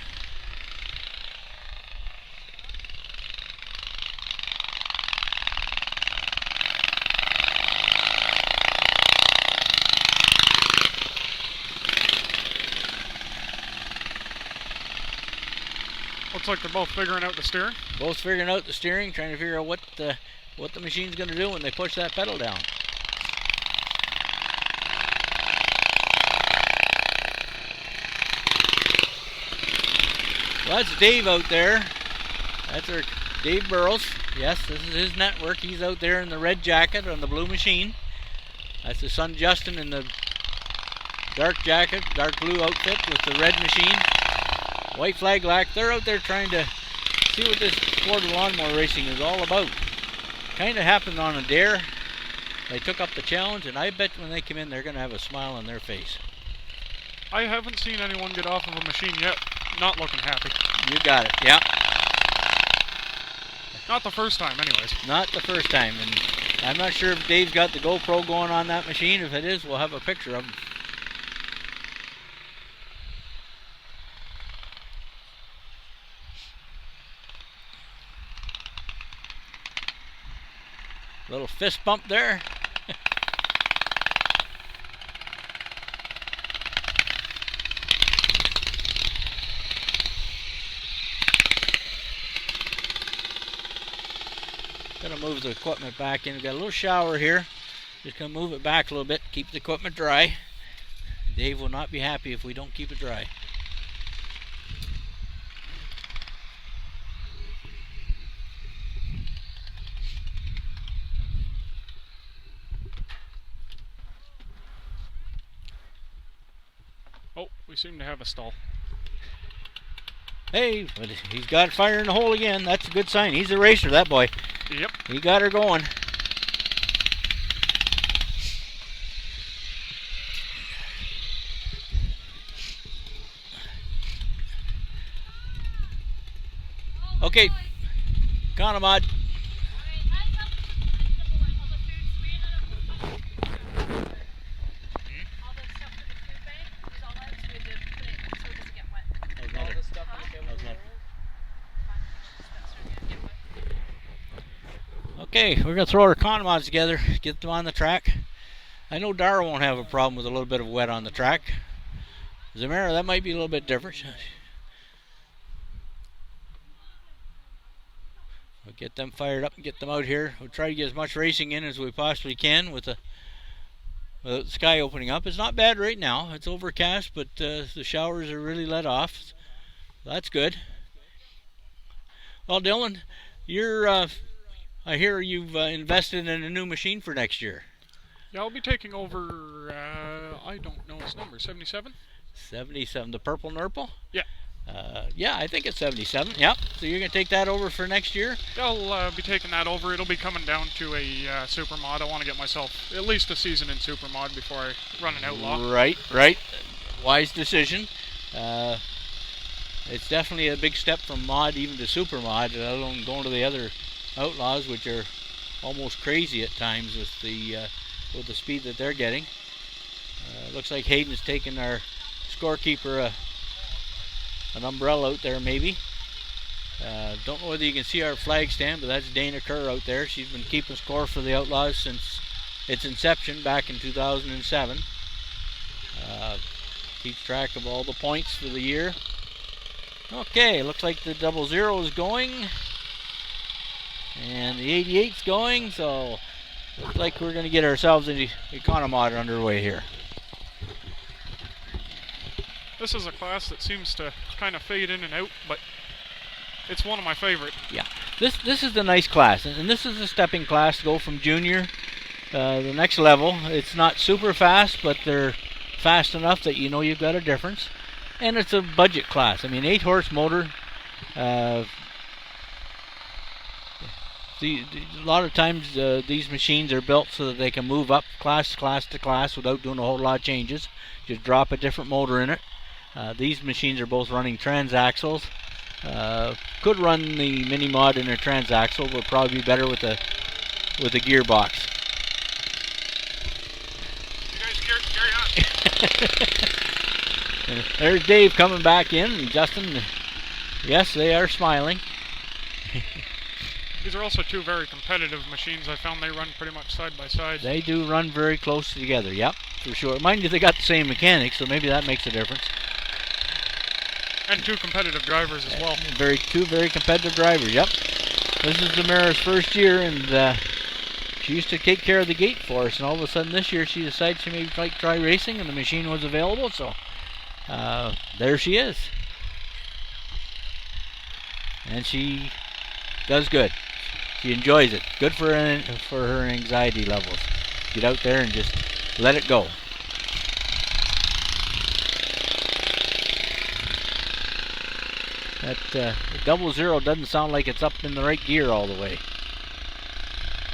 Looks like they're both figuring out the steering. Both figuring out the steering, trying to figure out what the machine's going to do when they push that pedal down. Well, that's Dave out there. That's our Dave Burrows. Yes, this is his network. He's out there in the red jacket on the blue machine. That's his son Justin in the dark jacket, dark blue outfit with the red machine. White flag lack. They're out there trying to see what this sport of lawnmower racing is all about. Kind of happened on a dare. They took up the challenge, and I bet when they come in, they're going to have a smile on their face. I haven't seen anyone get off of a machine yet not looking happy. You got it, yeah. Not the first time, anyways. Not the first time, and I'm not sure if Dave's got the GoPro going on that machine. If it is, we'll have a picture of him. Little fist bump there. Gonna move the equipment back in. We've got a little shower here. Just gonna move it back a little bit, keep the equipment dry. Dave will not be happy if we don't keep it dry. Oh, we seem to have a stall. Hey, but he's got fire in the hole again. That's a good sign. He's a racer, that boy. Yep. He got her going. Okay, Conamod. Okay, we're going to throw our Conamods together, get them on the track. I know Dara won't have a problem with a little bit of wet on the track. Zamara, that might be a little bit different. We'll get them fired up and get them out here. We'll try to get as much racing in as we possibly can with the sky opening up. It's not bad right now. It's overcast, but the showers are really let off. That's good. Well, Dylan, you're... I hear you've invested in a new machine for next year. Yeah, I'll be taking over, I don't know its number, 77? 77, the purple Nurple? Yeah. Yeah, I think it's 77. Yep. So you're going to take that over for next year? I'll be taking that over. It'll be coming down to a super mod. I want to get myself at least a season in super mod before I run an outlaw. Right. Wise decision. It's definitely a big step from mod even to super mod, let alone going to the other outlaws, which are almost crazy at times with the speed that they're getting. Looks like Hayden's taking our scorekeeper an umbrella out there maybe. Don't know whether you can see our flag stand, but that's Dana Kerr out there. She's been keeping score for the Outlaws since its inception back in 2007. Keeps track of all the points for the year. Okay, looks like the 00 is going. And the 88's going, so looks like we're going to get ourselves an Economod underway here. This is a class that seems to kind of fade in and out, but it's one of my favorite. Yeah, this is a nice class, and this is a stepping class to go from junior the next level. It's not super fast, but they're fast enough that you know you've got a difference. And it's a budget class. I mean, 8-horse motor. A lot of times these machines are built so that they can move up class to class without doing a whole lot of changes. Just drop a different motor in it. These machines are both running transaxles. Could run the mini mod in a transaxle, but probably be better with a gearbox. You guys carry on. And there's Dave coming back in, and Justin. Yes, they are smiling. These are also two very competitive machines. I found they run pretty much side by side. They do run very close together, yep, for sure. Mind you, they got the same mechanics, so maybe that makes a difference. And two competitive drivers as well. Two very competitive drivers, yep. This is Zamara's first year, and she used to take care of the gate for us, and all of a sudden this year she decided she may try racing, and the machine was available, so there she is. And she does good. She enjoys it. Good for her anxiety levels. Get out there and just let it go. That 00 doesn't sound like it's up in the right gear all the way.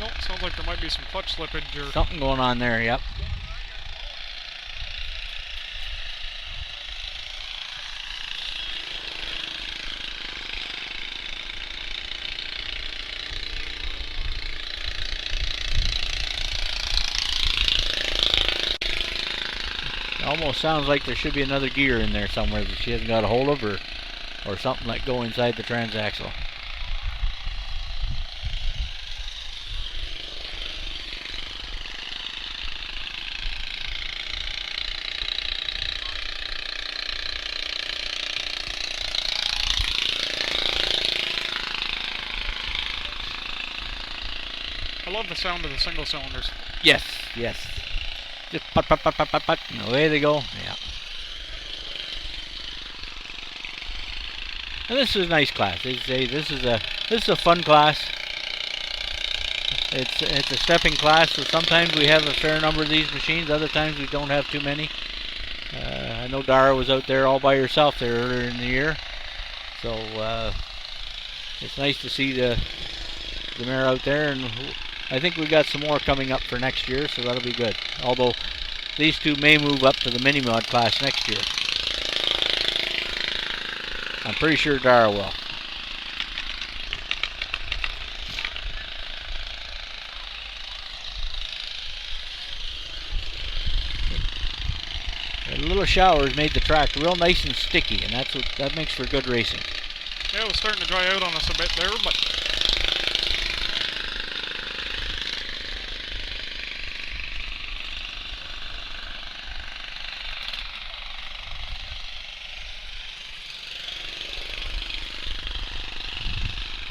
No, sounds like there might be some clutch slippage or something going on there, yep. Almost sounds like there should be another gear in there somewhere that she hasn't got a hold of, or something like go inside the transaxle. I love the sound of the single cylinders. Yes. Just put, and away they go. Yeah. And this is a nice class. They say this is a fun class. It's a stepping class, so sometimes we have a fair number of these machines. Other times we don't have too many. I know Dara was out there all by herself there earlier in the year, so it's nice to see the mare out there, and I think we got some more coming up for next year, so that'll be good. Although these two may move up to the mini mod class next year. I'm pretty sure Dara will. A little shower has made the track real nice and sticky, and that makes for good racing. Yeah, it was starting to dry out on us a bit there, but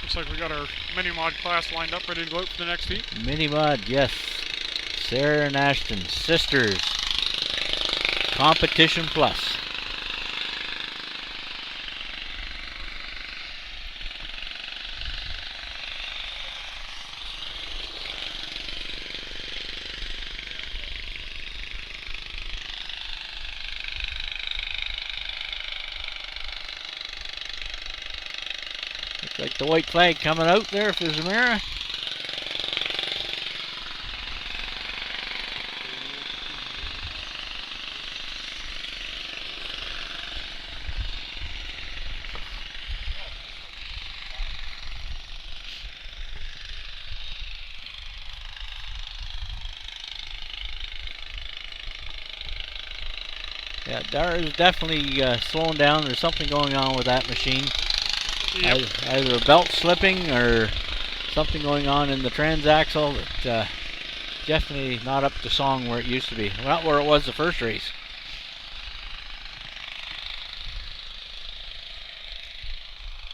looks like we got our mini mod class lined up, ready to go out for the next heat. Mini mod, yes. Sarah and Ashton, sisters. Competition Plus. Like the white flag coming out there for Zamora. Yeah, Dara's definitely slowing down. There's something going on with that machine. Yep. Either a belt slipping or something going on in the transaxle that definitely not up to song where it used to be. Not where it was the first race.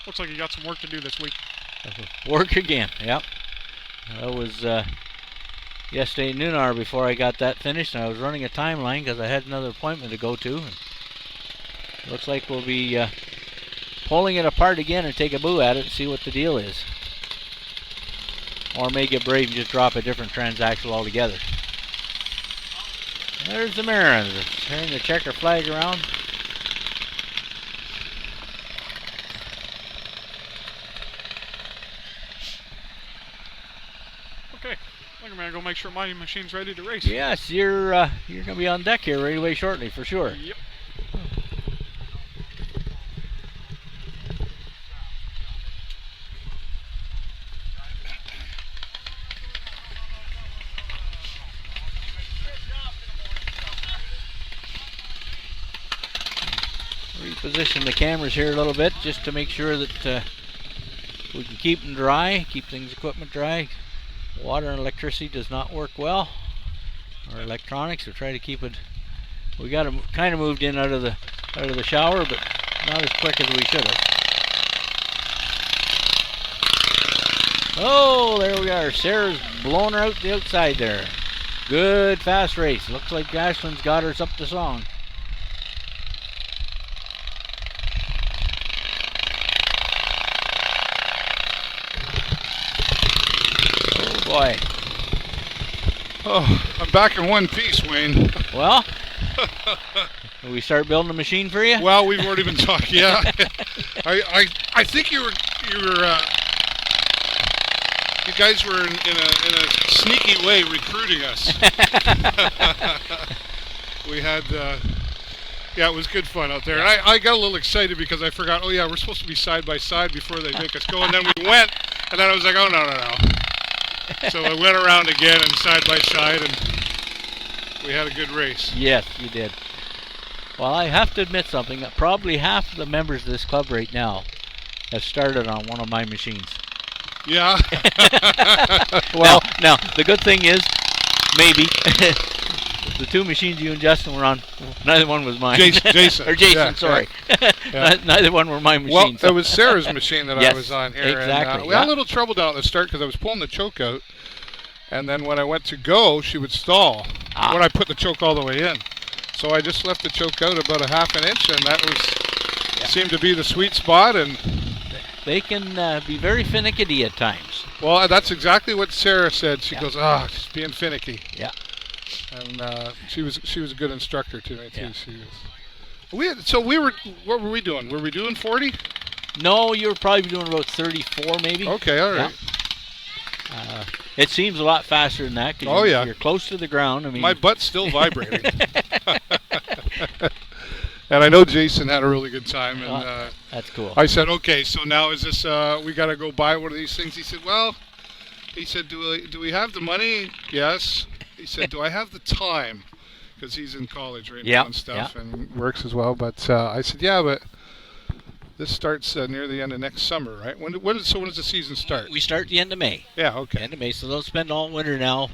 Looks like you got some work to do this week. Work again, yep. That was yesterday noon hour before I got that finished, and I was running a timeline because I had another appointment to go to. And looks like we'll be pulling it apart again and take a boo at it and see what the deal is. Or may get brave and just drop a different transaxle altogether. There's the mirror, turning the checker flag around. Okay, I think I'm gonna go make sure my machine's ready to race. Yes, you're gonna be on deck here right away shortly for sure. Yep. Reposition the cameras here a little bit just to make sure that we can keep them dry, keep things equipment dry. Water and electricity does not work well. Our electronics, we try to keep it. We got them kind of moved in out of the shower, but not as quick as we should have. Oh, there we are. Sarah's blowing her out the outside there. Good fast race. Looks like Ashland's got hers up to song. Boy. Oh, I'm back in one piece, Wayne. Well, will we start building a machine for you? Well, we've already been talking. Yeah, I think you guys were in a sneaky way recruiting us. We had. Yeah, it was good fun out there. And I got a little excited because I forgot, oh yeah, we're supposed to be side by side before they make us go. And then we went, and then I was like, oh no. So I went around again and side by side, and we had a good race. Yes, you did. Well, I have to admit something. Probably half of the members of this club right now have started on one of my machines. Yeah. Well, now, the good thing is, maybe, the two machines you and Justin were on, neither one was mine. Jason. Or Jason, Yeah, sorry. Yeah. Neither one were my machines. Well, it was Sarah's machine that Yes, I was on here. exactly, And, we had a little trouble down at the start because I was pulling the choke out. And then when I went to go, she would stall when I put the choke all the way in. So I just left the choke out about a half an inch, and that seemed to be the sweet spot. And they can be very finicky at times. well, that's exactly what Sarah said. She goes, just being finicky. Yeah. And she was a good instructor tonight too. Yeah. She was. What were we doing? Were we doing 40? No, you were probably doing about 34 maybe. Okay, all right. Yeah. It seems a lot faster than that because you're close to the ground. I mean, my butt's still vibrating. And I know Jason had a really good time. And that's cool. I said, okay, so now is this? We got to go buy one of these things. He said, well, do we have the money? Yes. He said, do I have the time? Because he's in college right now and stuff and works as well. But I said, yeah, but this starts near the end of next summer, right? When does the season start? We start the end of May. Yeah, okay. End of May, so they'll spend all winter now.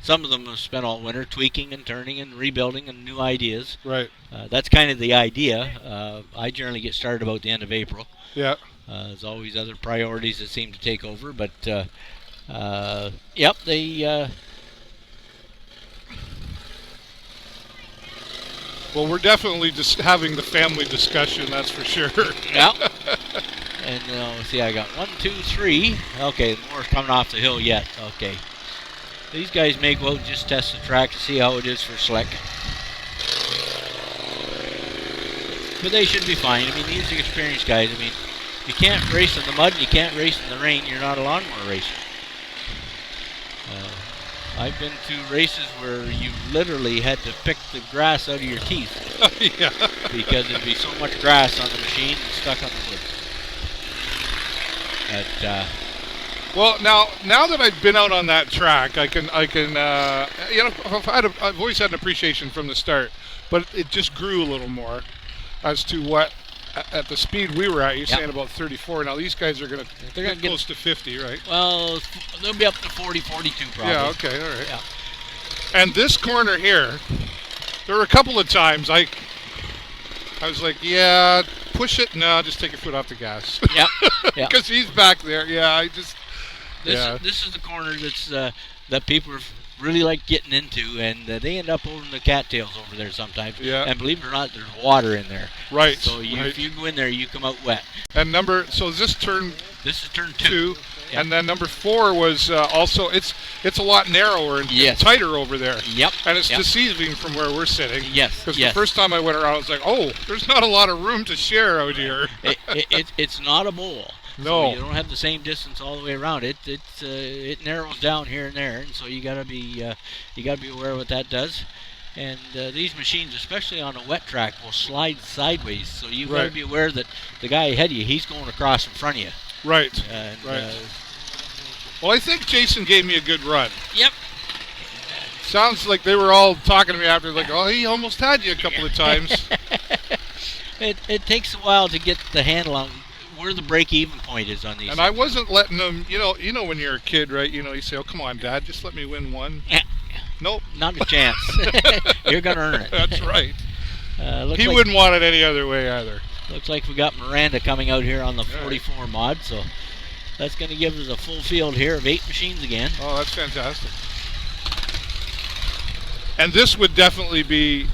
Some of them have spent all winter tweaking and turning and rebuilding and new ideas. Right. That's kind of the idea. I generally get started about the end of April. Yeah. There's always other priorities that seem to take over, but they... Well, we're definitely just having the family discussion, that's for sure. Yeah. And see, I got 1, 2, 3. Okay, more's coming off the hill yet. Okay. These guys may go out and just test the track to see how it is for slick. But they should be fine. I mean, these are experienced guys. I mean, you can't race in the mud and you can't race in the rain, you're not a lawnmower racer. I've been to races where you literally had to pick the grass out of your teeth. Yeah. Because there'd be so much grass on the machine and stuck on the wood. But, well, now that I've been out on that track, I can you know, I've always had an appreciation from the start, but it just grew a little more as to what at the speed we were at. You're saying about 34. Now these guys are going to get close to 50, right? Well, they'll be up to 40, 42 probably. Yeah. Okay. All right. Yeah. And this corner here, there were a couple of times I was like, yeah, push it. No, just take your foot off the gas. Yep. Because he's back there. Yeah. This is the corner that's that people really like getting into, and they end up holding the cattails over there sometimes. Yeah. And believe it or not, there's water in there. Right. So if you go in there, you come out wet. And so this is turn 2. Yep. And then number 4 was also it's a lot narrower and tighter over there. Yep. And it's deceiving from where we're sitting. Yes. Because the first time I went around, I was like, oh, there's not a lot of room to share out here. It's not a bowl. No. So you don't have the same distance all the way around. It narrows down here and there, and so you gotta be aware of what that does. And these machines, especially on a wet track, will slide sideways. So you've got to be aware that the guy ahead of you, he's going across in front of you. Right. And, well, I think Jason gave me a good run. Yep. Sounds like they were all talking to me after, like, oh, he almost had you a couple of times. It takes a while to get the handle on where the break-even point is on these. And I wasn't letting them, you know when you're a kid, right? You know, you say, oh, come on, Dad, just let me win one. Nope. Not a chance. You're going to earn it. That's right. He wouldn't want it any other way either. Looks like we got Miranda coming out here on the 44 mod, so that's going to give us a full field here of 8 machines again. Oh, that's fantastic. And this would definitely be,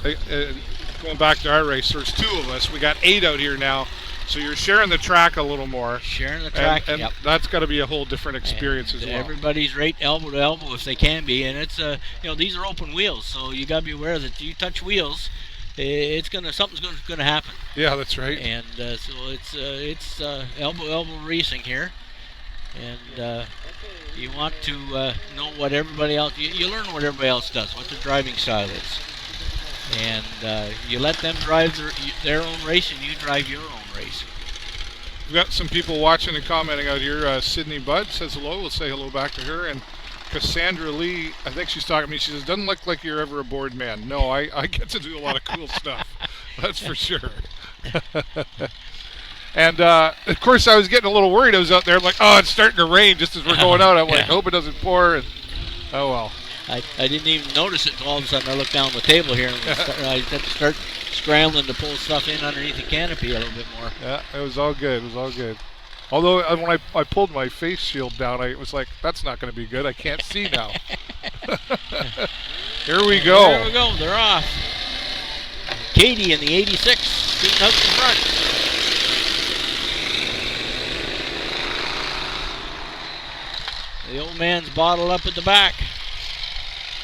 going back to our race, there's 2 of us. We got 8 out here now. So you're sharing the track a little more. Sharing the track, and that's got to be a whole different experience as well. Everybody's right elbow to elbow if they can be, and it's these are open wheels, so you got to be aware that you touch wheels, something's gonna happen. Yeah, that's right. And so it's elbow to elbow racing here, and you want to know what everybody else. You learn what everybody else does, what their driving style is, and you let them drive their own race, and you drive your own race. We've got some people watching and commenting out here. Sydney Budd says hello. We'll say hello back to her. And Cassandra Lee, I think she's talking to me. She says, doesn't look like you're ever a bored man. No, I get to do a lot of cool stuff. That's for sure. And, of course, I was getting a little worried. I was out there. I'm like, oh, it's starting to rain just as we're going out. I'm like, hope it doesn't pour. And, oh, well. I didn't even notice it until all of a sudden I looked down the table here and I had to start scrambling to pull stuff in underneath the canopy a little bit more. Yeah, it was all good. It was all good. Although when I pulled my face shield down, it was like, that's not going to be good. I can't see now. Here we go. Here we go. They're off. Katie in the 86 shooting out the front. The old man's bottled up at the back.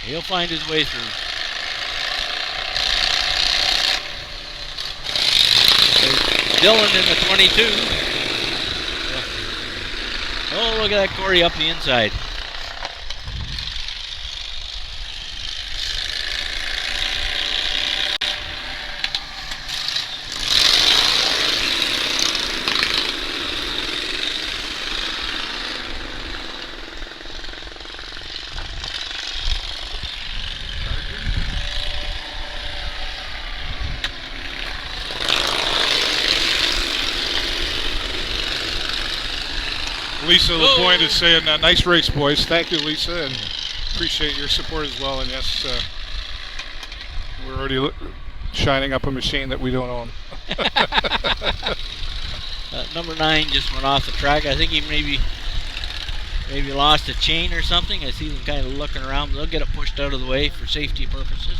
He'll find his way through. There's Dylan in the 22. Oh, look at that Corey up the inside. Lisa LaPointe is saying, nice race, boys. Thank you, Lisa, and appreciate your support as well. And yes, we're already shining up a machine that we don't own. Number 9 just went off the track. I think he maybe lost a chain or something. I see them kind of looking around. They'll get it pushed out of the way for safety purposes.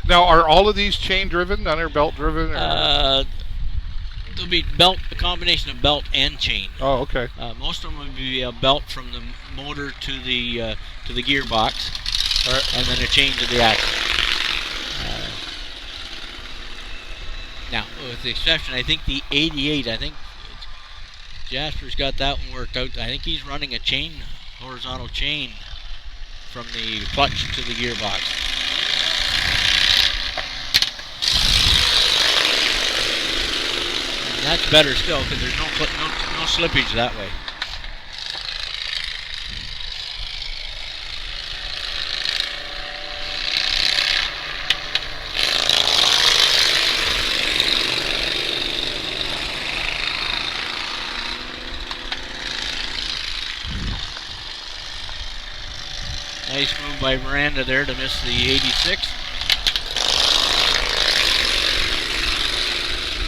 Now, are all of these chain driven, or belt driven? There'll be a combination of belt and chain. Oh, okay. Most of them will be a belt from the motor to the gearbox, all right, and then a chain to the axle. Now, with the exception, I think the 88, I think Jasper's got that one worked out. I think he's running a horizontal chain from the clutch to the gearbox. And that's better still because there's no slippage that way. Nice move by Miranda there to miss the 86.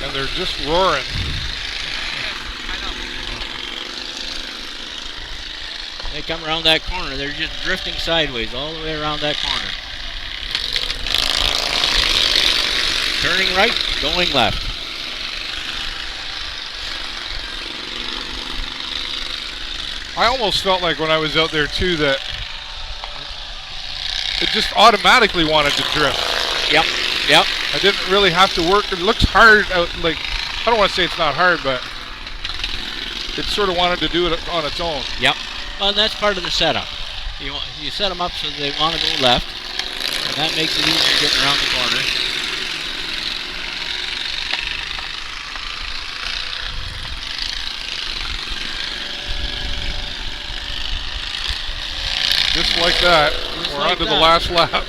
And they're just roaring. They come around that corner. They're just drifting sideways all the way around that corner. Turning right, going left. I almost felt like when I was out there too that it just automatically wanted to drift. Yep. I didn't really have to work. It looks hard out, like, I don't want to say it's not hard, but it sort of wanted to do it on its own. Yep. Well, and that's part of the setup. You set them up so they want to go left, and that makes it easier getting around the corner. Just like that. We're like on to the that. last lap.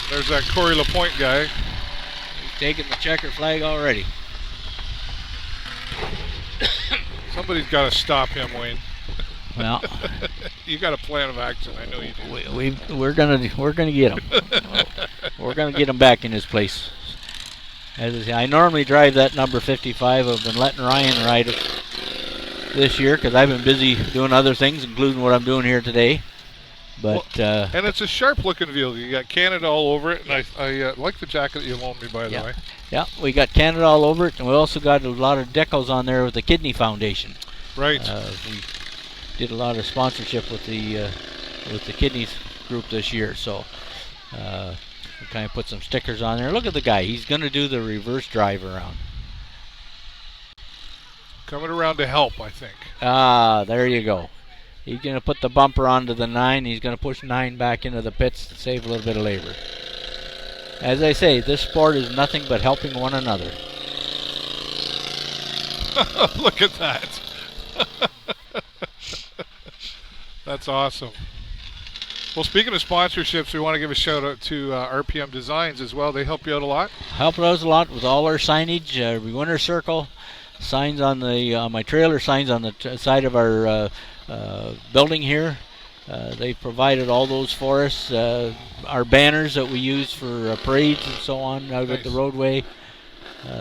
There's that Corey LaPointe guy. He's taking the checker flag already. Somebody's got to stop him, Wayne. Well, You got a plan of action. I know you do. we're gonna get him. We're gonna get him back in his place. As I say, I normally drive that number 55. I've been letting Ryan ride it this year because I've been busy doing other things, including what I'm doing here today. But and it's a sharp-looking vehicle. You got Canada all over it, and I like the jacket that you loaned me, by the way. Yeah, we got Canada all over it, and we also got a lot of decals on there with the Kidney Foundation. Right. We did a lot of sponsorship with the Kidneys group this year, so we kind of put some stickers on there. Look at the guy; he's going to do the reverse drive around. Coming around to help, I think. There you go. He's going to put the bumper onto the 9. He's going to push 9 back into the pits to save a little bit of labor. As I say, this sport is nothing but helping one another. Look at that. That's awesome. Well, speaking of sponsorships, we want to give a shout out to RPM Designs as well. They help you out a lot. Help us a lot with all our signage, winter circle, signs on the my trailer, signs on the side of our building here. They've provided all those for us. Our banners that we use for parades and so on out at the roadway.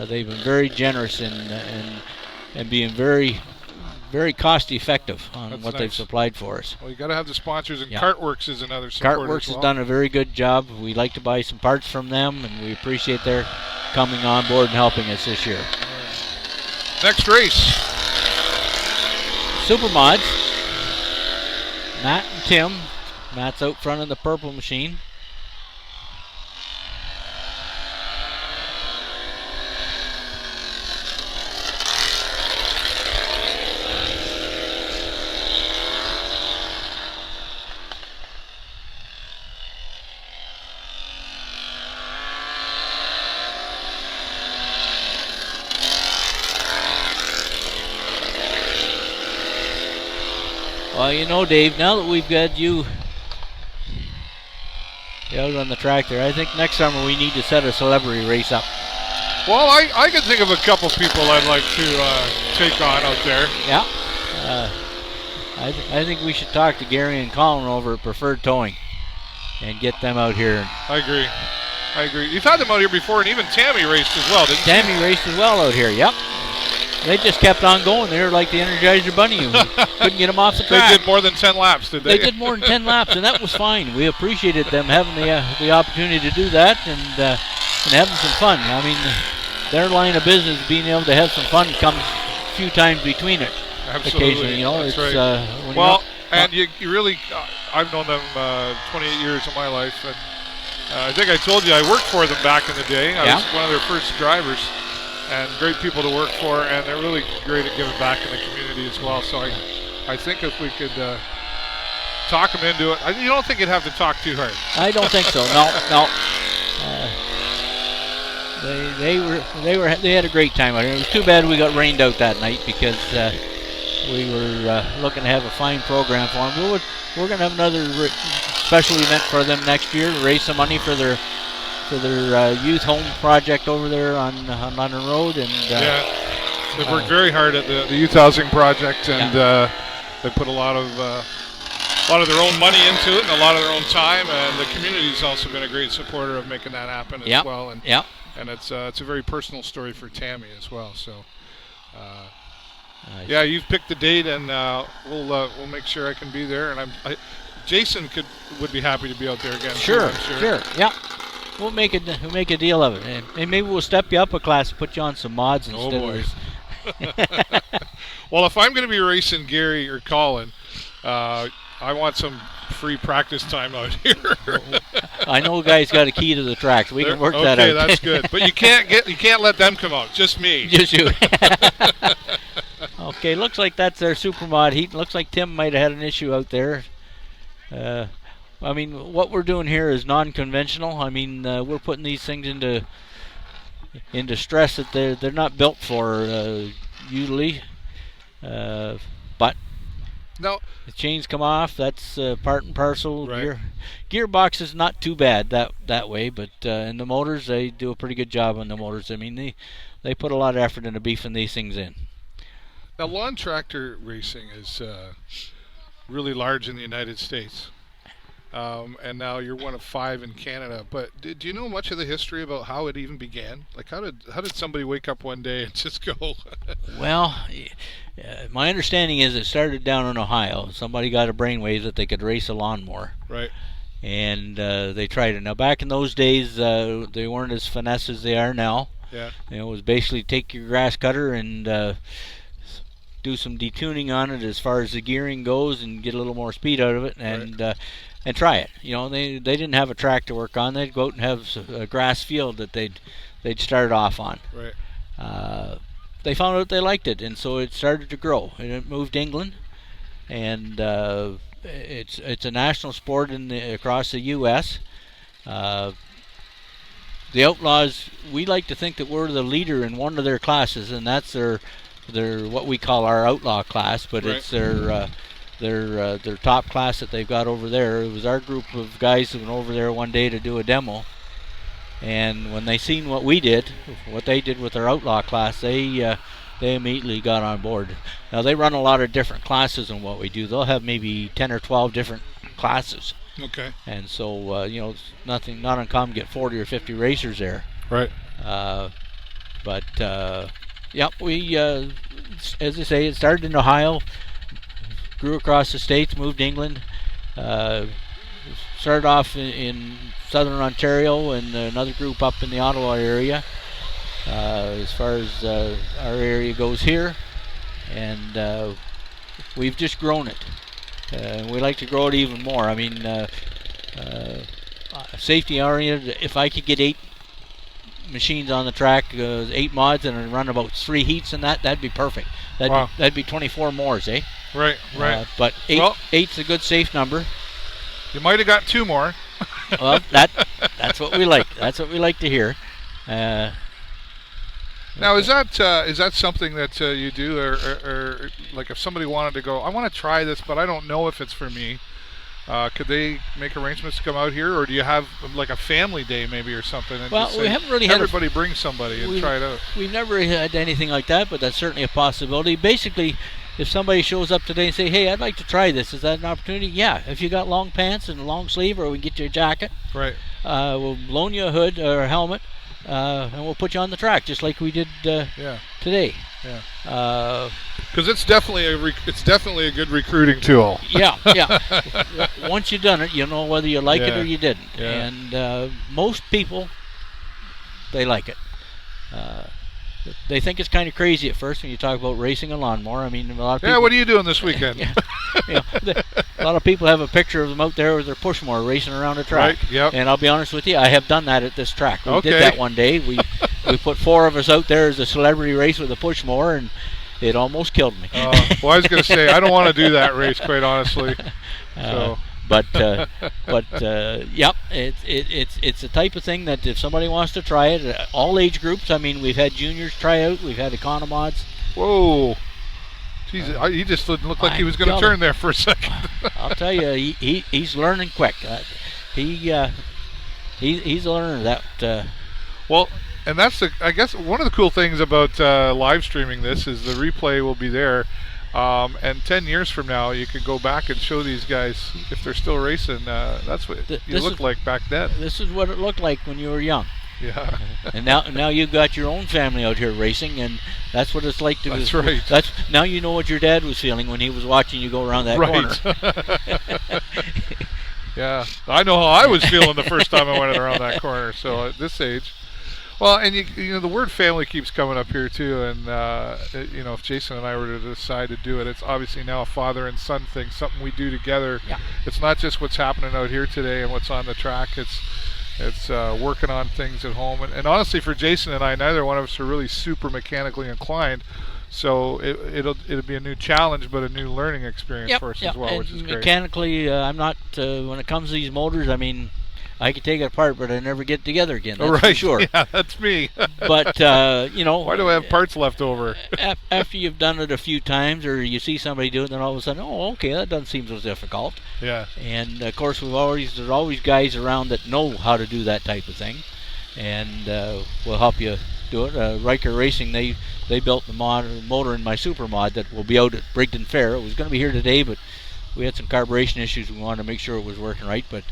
They've been very generous and being very, very cost effective on what they've supplied for us. Well, you got to have the sponsors, and Cartworks is another supporter. Cartworks has done a very good job. We like to buy some parts from them, and we appreciate their coming on board and helping us this year. Next race. Supermods. Matt and Tim. Matt's out front of the purple machine. Well, you know, Dave, now that we've got you out on the tractor, I think next summer we need to set a celebrity race up. Well, I can think of a couple people I'd like to take on out there. Yeah. I think we should talk to Gary and Colin over at Preferred Towing and get them out here. I agree. You've had them out here before, and even Tammy raced as well, didn't she? Tammy raced as well out here, yep. They just kept on going. They were like the Energizer Bunny. You couldn't get them off the track. They did more than 10 laps, did they? They did more than 10 laps, and that was fine. We appreciated them having the opportunity to do that and having some fun. I mean, their line of business, being able to have some fun, comes a few times between it. Absolutely. Occasionally, you know. That's it's right. Well, and you really, I've known them 28 years of my life, and I think I told you I worked for them back in the day. I Yeah. was one of their first drivers, and great people to work for, and they're really great at giving back in the community as well. So I think if we could talk them into it, you don't think you'd have to talk too hard. I don't think so. No. They had a great time out here. It was too bad we got rained out that night because we were looking to have a fine program for them. We're going to have another special event for them next year to raise some money for their youth home project over there on London Road. And they've worked very hard at the youth housing project, and they put a lot of their own money into it and a lot of their own time, and the community's also been a great supporter of making that happen as well. And it's a very personal story for Tammy as well. So, you've picked the date, and we'll make sure I can be there. And Jason would be happy to be out there again. Sure, too, I'm sure. yeah. We'll make a deal of it, and maybe we'll step you up a class and put you on some mods instead of this. Well, if I'm going to be racing Gary or Colin, I want some free practice time out here. I know a guy's got a key to the track, so we can work that out. Okay, that's good. But you can't let them come out. Just me. Just you. Okay, looks like that's their supermod heat. Looks like Tim might have had an issue out there. I mean, what we're doing here is non-conventional. I mean, we're putting these things into stress that they're not built for usually. But no, the chains come off. That's part and parcel. Right. Gearbox is not too bad that way, but in the motors, they do a pretty good job on the motors. I mean, they put a lot of effort into beefing these things in. Now, lawn tractor racing is really large in the United States. And now you're one of 5 in Canada. But do you know much of the history about how it even began? Like, how did somebody wake up one day and just go? Well, my understanding is it started down in Ohio. Somebody got a brainwave that they could race a lawnmower. Right. And they tried it. Now, back in those days, they weren't as finesse as they are now. Yeah. It was basically take your grass cutter and do some detuning on it as far as the gearing goes and get a little more speed out of it and try it. You know, they didn't have a track to work on. They'd go out and have a grass field that they'd start off on. Right. They found out they liked it, and so it started to grow. And it moved to England, and it's a national sport across the U.S. The Outlaws, we like to think that we're the leader in one of their classes, and that's their what we call our outlaw class, but Right. it's their top class that they've got over there. It was our group of guys who went over there one day to do a demo, and when they seen what they did with their outlaw class, they immediately got on board. Now they run a lot of different classes in what we do. They'll have maybe 10 or 12 different classes. Okay. And so it's not uncommon to get 40 or 50 racers there. Right. We as I say, it started in Ohio, grew across the states, moved to England, started off in southern Ontario, and another group up in the Ottawa area. As far as our area goes here, and we've just grown it. We like to grow it even more. I mean, safety oriented. If I could get 8 machines on the track, 8 mods, and run about 3 heats, and that'd be perfect. That'd be 24 mores, eh? Right. But 8's a good safe number. You might have got 2 more. Well, that's what we like. That's what we like to hear. Now, is that something that you do, or like if somebody wanted to go, I want to try this, but I don't know if it's for me, could they make arrangements to come out here, or do you have like a family day maybe or something? And Well, just we say, haven't really had everybody bring somebody and try it out. We've never had anything like that, but that's certainly a possibility. Basically, if somebody shows up today and say, hey, I'd like to try this, is that an opportunity? Yeah, if you got long pants and a long sleeve, or we can get you a jacket. Right. We'll loan you a hood or a helmet, and we'll put you on the track just like we did today. Yeah. Because it's definitely a good recruiting tool. Yeah. Once you've done it, you know whether you like it or you didn't. Yeah. And most people, they like it. They think it's kind of crazy at first when you talk about racing a lawnmower. I mean, a lot of people. Yeah, what are you doing this weekend? A lot of people have a picture of them out there with their push mower racing around the track. Right, yep. And I'll be honest with you, I have done that at this track. We Okay. did that one day. We put 4 of us out there as a celebrity race with a push mower, and it almost killed me. Well, I was going to say, I don't want to do that race, quite honestly. So. But yep, it's the type of thing that if somebody wants to try it, all age groups. I mean, we've had juniors try out, we've had economods. Whoa. Jeez, he just didn't look like he was going to turn there for a second. I'll tell you, he's learning quick. He's a learner. That. Well, and that's I guess one of the cool things about live streaming this is the replay will be there. And 10 years from now, you can go back and show these guys if they're still racing. That's what you look like back then. This is what it looked like when you were young. Yeah. And now you've got your own family out here racing, and that's what it's like to. That's right. Now you know what your dad was feeling when he was watching you go around that corner. Yeah, I know how I was feeling the first time I went around that corner. So at this age. Well, and you know the word family keeps coming up here too, and if Jason and I were to decide to do it, it's obviously now a father and son thing, something we do together. Yeah. It's not just what's happening out here today and what's on the track. It's working on things at home, and honestly, for Jason and I, neither one of us are really super mechanically inclined, so it'll be a new challenge, but a new learning experience for us as well, which is great. Mechanically, I'm not when it comes to these motors. I mean, I can take it apart, but I never get it together again. That's for sure. Yeah, that's me. But why do I have parts left over? After you've done it a few times, or you see somebody do it, then all of a sudden, oh, okay, that doesn't seem so difficult. Yeah. And of course, there's always guys around that know how to do that type of thing, and will help you do it. Riker Racing, they built the motor in my super mod that will be out at Brigden Fair. It was going to be here today, but we had some carburation issues. We wanted to make sure it was working right, but.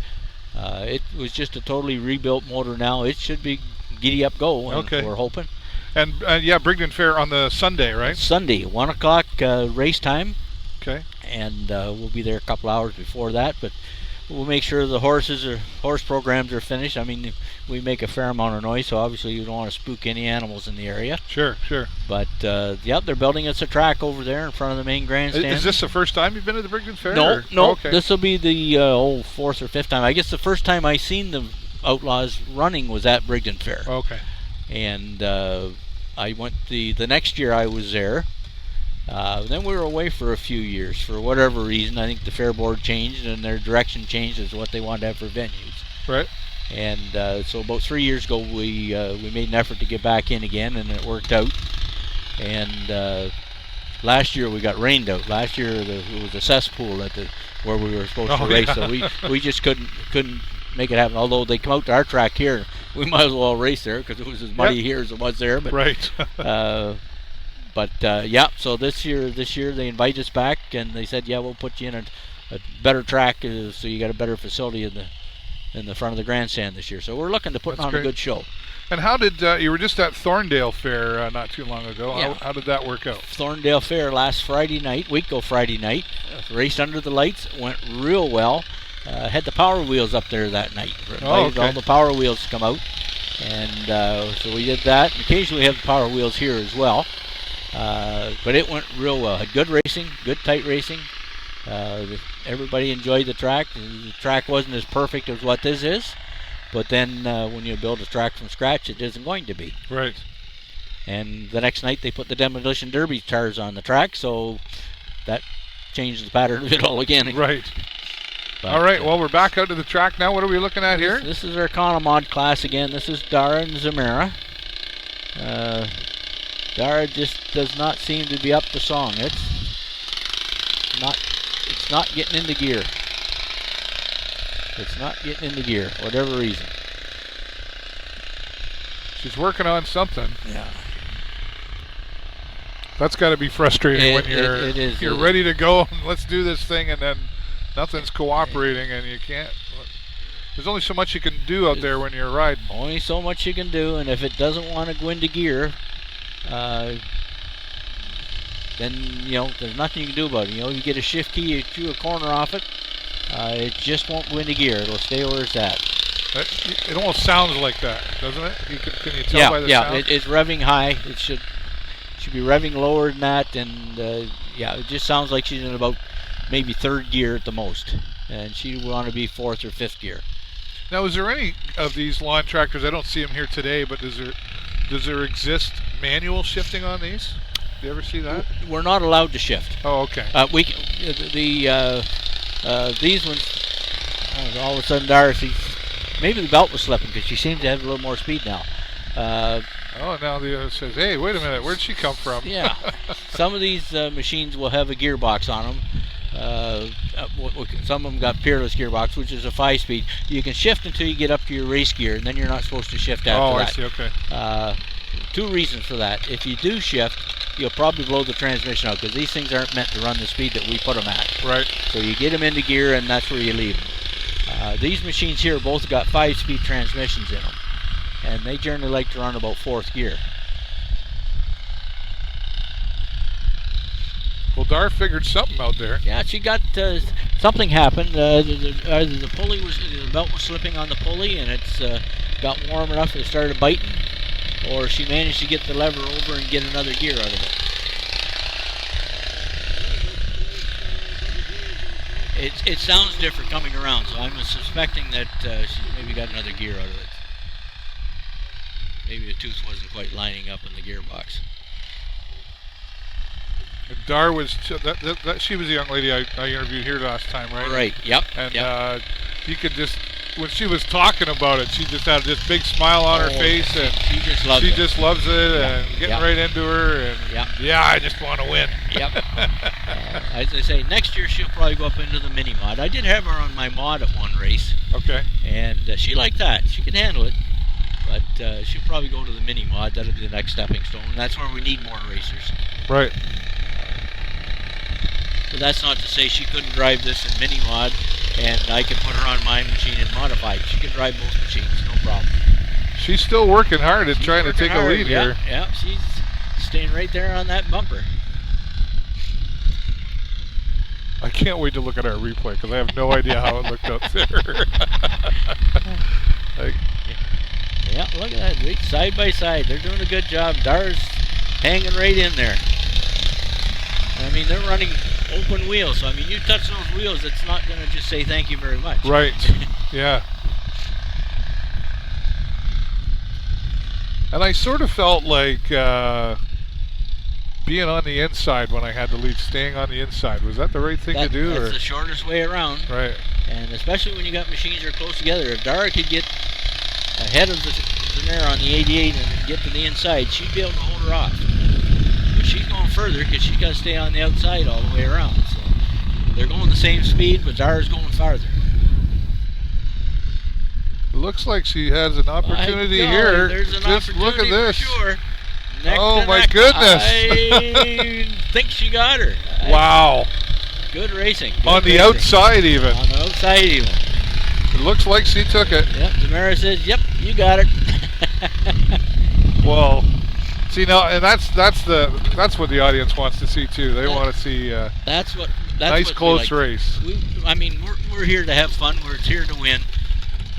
It was just a totally rebuilt motor now. It should be giddy up go, and we're hoping. And Brigden Fair on the Sunday, right? Sunday, 1 o'clock race time. Okay. And we'll be there a couple hours before that, but we'll make sure the horse programs are finished. I mean, we make a fair amount of noise, so obviously you don't want to spook any animals in the area. Sure. But they're building us a track over there in front of the main grandstand. Is this the first time you've been to the Brigden Fair? No. Okay. This will be the 4th or 5th time. I guess the first time I seen the Outlaws running was at Brigden Fair. Okay. And I went the next year I was there. Then we were away for a few years for whatever reason. I think the fair board changed and their direction changed as to what they wanted to have for venues. Right. And so about 3 years ago we made an effort to get back in again, and it worked out. And last year we got rained out. Last year it was a cesspool where we were supposed to race, so we just couldn't make it happen. Although they come out to our track here, we might as well race there because it was as muddy here as it was there. But, right. So this year they invited us back, and they said, we'll put you in a better track so you got a better facility in the front of the grandstand this year. So we're looking to put on a good show. And how did you were just at Thorndale Fair not too long ago? Yeah. How did that work out? Thorndale Fair last Friday night, Friday night, raced under the lights, went real well. Had the power wheels up there that night. Invited all the power wheels to come out, and so we did that. Occasionally we have the power wheels here as well. But it went real well. Had good racing, good tight racing. Everybody enjoyed the track. The track wasn't as perfect as what this is, but then when you build a track from scratch, it isn't going to be. Right. And the next night they put the Demolition Derby tires on the track, so that changed the pattern of it all again. Right. But, all right, well, we're back out to the track now. What are we looking at here? This is our Economod class again. This is Dara and Zamira. Dara just does not seem to be up to song. It's not getting into gear. It's not getting into gear, for whatever reason. She's working on something. Yeah. That's got to be frustrating when you're ready to go. Let's do this thing, and then nothing's cooperating, and you can't. There's only so much you can do out there when you're riding. Only so much you can do, and if it doesn't want to go into gear, then there's nothing you can do about it. You get a shift key, you chew a corner off it, it just won't go into gear. It'll stay where it's at. It almost sounds like that, doesn't it? Can you tell by the sound? Yeah, it's revving high. It should be revving lower than that, and it just sounds like she's in about maybe third gear at the most, and she would want to be fourth or fifth gear. Now, is there any of these lawn tractors? I don't see them here today, but does there exist manual shifting on these? Do you ever see that? We're not allowed to shift. Oh, okay. These ones. All of a sudden, Darcy, maybe the belt was slipping because she seems to have a little more speed now. Now the other says, "Hey, wait a minute, where'd she come from?" Yeah, some of these machines will have a gearbox on them. Some of them got peerless gearbox, which is a 5-speed. You can shift until you get up to your race gear, and then you're not supposed to shift after that. I see. Okay. 2 reasons for that. If you do shift, you'll probably blow the transmission out because these things aren't meant to run the speed that we put them at. Right. So you get them into gear, and that's where you leave them. These machines here both got 5-speed transmissions in them, and they generally like to run about 4th gear. Well, Dar figured something out there. Yeah, she got something happened. Either the belt was slipping on the pulley, and it's got warm enough it started biting, or she managed to get the lever over and get another gear out of it. It sounds different coming around, so I'm suspecting that she maybe got another gear out of it. Maybe the tooth wasn't quite lining up in the gearbox. Dar was she was the young lady I interviewed here last time, right? Right. Yep. And yep. You could just, when she was talking about it, she just had this big smile on her face, and she just loves it. Just loves it, and getting right into her, and yeah, I just want to win. Yep. As I say, next year she'll probably go up into the mini mod. I did have her on my mod at one race. Okay. And she liked that. She can handle it, but she'll probably go to the mini mod. That'll be the next stepping stone, and that's where we need more racers. Right. But that's not to say she couldn't drive this in mini mod, and I could put her on my machine in modified. She can drive both machines, no problem. She's still working hard at trying to take a lead here. Yeah, she's staying right there on that bumper. I can't wait to look at our replay because I have no idea how it looked out there. Yeah, look at that, right side by side. They're doing a good job. Dar's hanging right in there. I mean, they're running open wheels, so I mean, you touch those wheels, it's not going to just say thank you very much. Right. Yeah. And I sort of felt like being on the inside when I had to leave, staying on the inside. Was that the right thing to do? That's the shortest way around. Right. And especially when you got machines that are close together. If Dara could get ahead of the mare on the 88 and then get to the inside, she'd be able to hold her off. But she's going further because she's got to stay on the outside all the way around. So they're going the same speed, but Dara's going farther. It looks like she has an opportunity here. There's an Just opportunity look at this. for sure. Oh my goodness! I think she got her. Wow! Good racing. On the outside, even. On the outside, even. It looks like she took it. Yep. Tamara says, "Yep, you got it." Well, see now, and that's what the audience wants to see too. They want to see that's nice what close we like. race. I mean, we're here to have fun. We're here to win.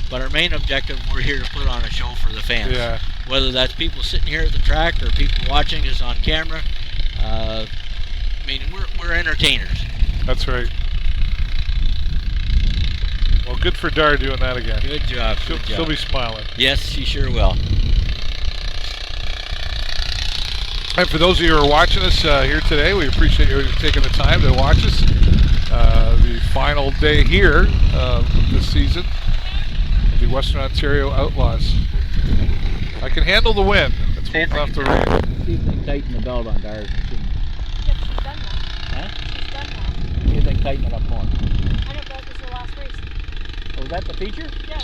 But our main objective, we're here to put on a show for the fans. Yeah. Whether that's people sitting here at the track or people watching us on camera. I mean, we're entertainers. That's right. Well, good for Dar doing that again. Good job. She'll be smiling. Yes, she sure will. And for those of you who are watching us here today, we appreciate you taking the time to watch us. The final day here of this season of the Western Ontario Outlaws. I can handle the wind. It's holding off the rain. See if they tighten the belt on Dar's machine. Yep, she's done now. Huh? She's done now. See if they tighten it up more. I don't know if this is the last race. Oh, is that the feature? Yeah.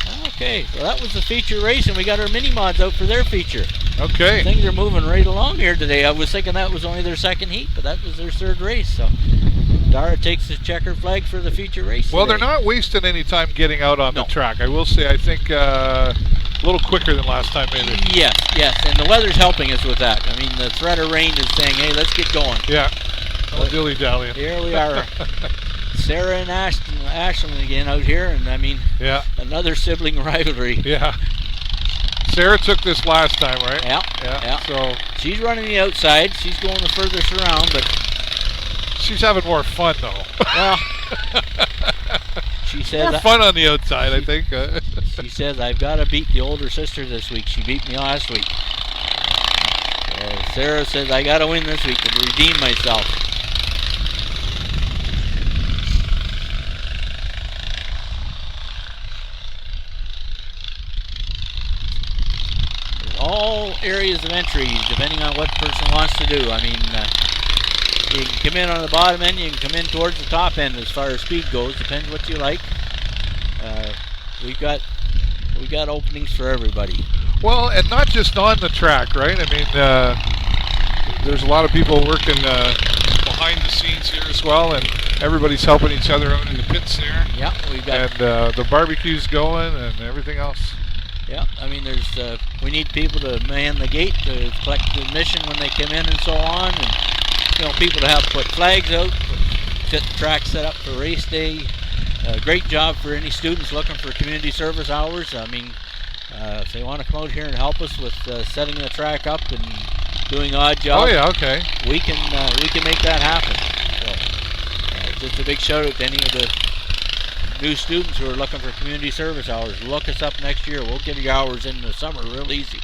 Oh, okay, so that was the feature race, and we got our mini mods out for their feature. Okay. Things are moving right along here today. I was thinking that was only their second heat, but that was their third race. So Dara takes the checker flag for the feature race. Well, today. they're not wasting any time getting out on the track. I will say, I think a little quicker than last time, maybe. Yes, and the weather's helping us with that. I mean, the threat of rain is saying, hey, let's get going. Yeah. No dilly-dallying. Here we are. Sarah and Ashland again out here, and I mean, yeah, another sibling rivalry. Yeah. Sarah took this last time, right? Yeah. Yeah. So She's running the outside. She's going the furthest around, but she's having more fun though. well, she says More fun on the outside, I think. she says I've got to beat the older sister this week. She beat me last week. Sarah says I got to win this week to redeem myself. There's all areas of entry depending on what person wants to do. I mean, you can come in on the bottom end, you can come in towards the top end as far as speed goes. Depends what you like. We got openings for everybody. Well, and not just on the track, right? I mean, there's a lot of people working behind the scenes here as well, and everybody's helping each other out in the pits there. Yeah, we've got. And the barbecue's going and everything else. Yeah, I mean, we need people to man the gate to collect the admission when they come in and so on, and people to help put flags out, get the track set up for race day. Great job for any students looking for community service hours. I mean, if they want to come out here and help us with setting the track up and doing odd jobs, Oh yeah, okay. we can make that happen. So, just a big shout out to any of the new students who are looking for community service hours. Look us up next year. We'll give you hours in the summer real easy.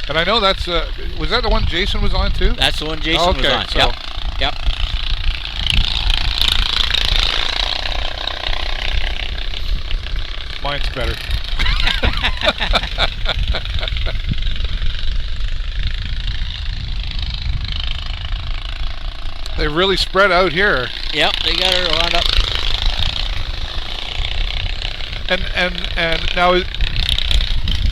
And I know that's was that the one Jason was on too? That's the one Jason was on. So Yep. mine's better. They really spread out here. Yep, they got her wound up. And now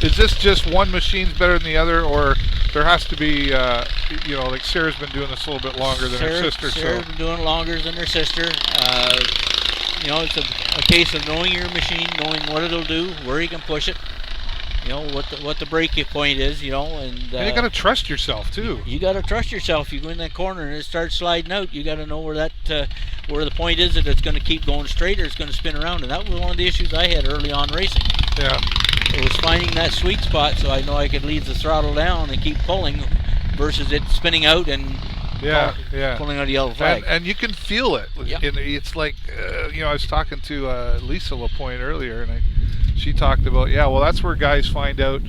is this just one machine's better than the other, or there has to be like Sarah's been doing this a little bit longer than her sister. Sarah's been doing it longer than her sister. It's a case of knowing your machine, knowing what it'll do, where you can push it, what the break point is, and you got to trust yourself too. You got to trust yourself. You go in that corner and it starts sliding out. You got to know where where the point is that it's going to keep going straight or it's going to spin around. And that was one of the issues I had early on racing. Yeah. It was finding that sweet spot so I know I could leave the throttle down and keep pulling versus it spinning out and pulling out a yellow flag. And you can feel it. Yep. It's like, I was talking to Lisa LaPointe earlier, and she talked about, well, that's where guys find out.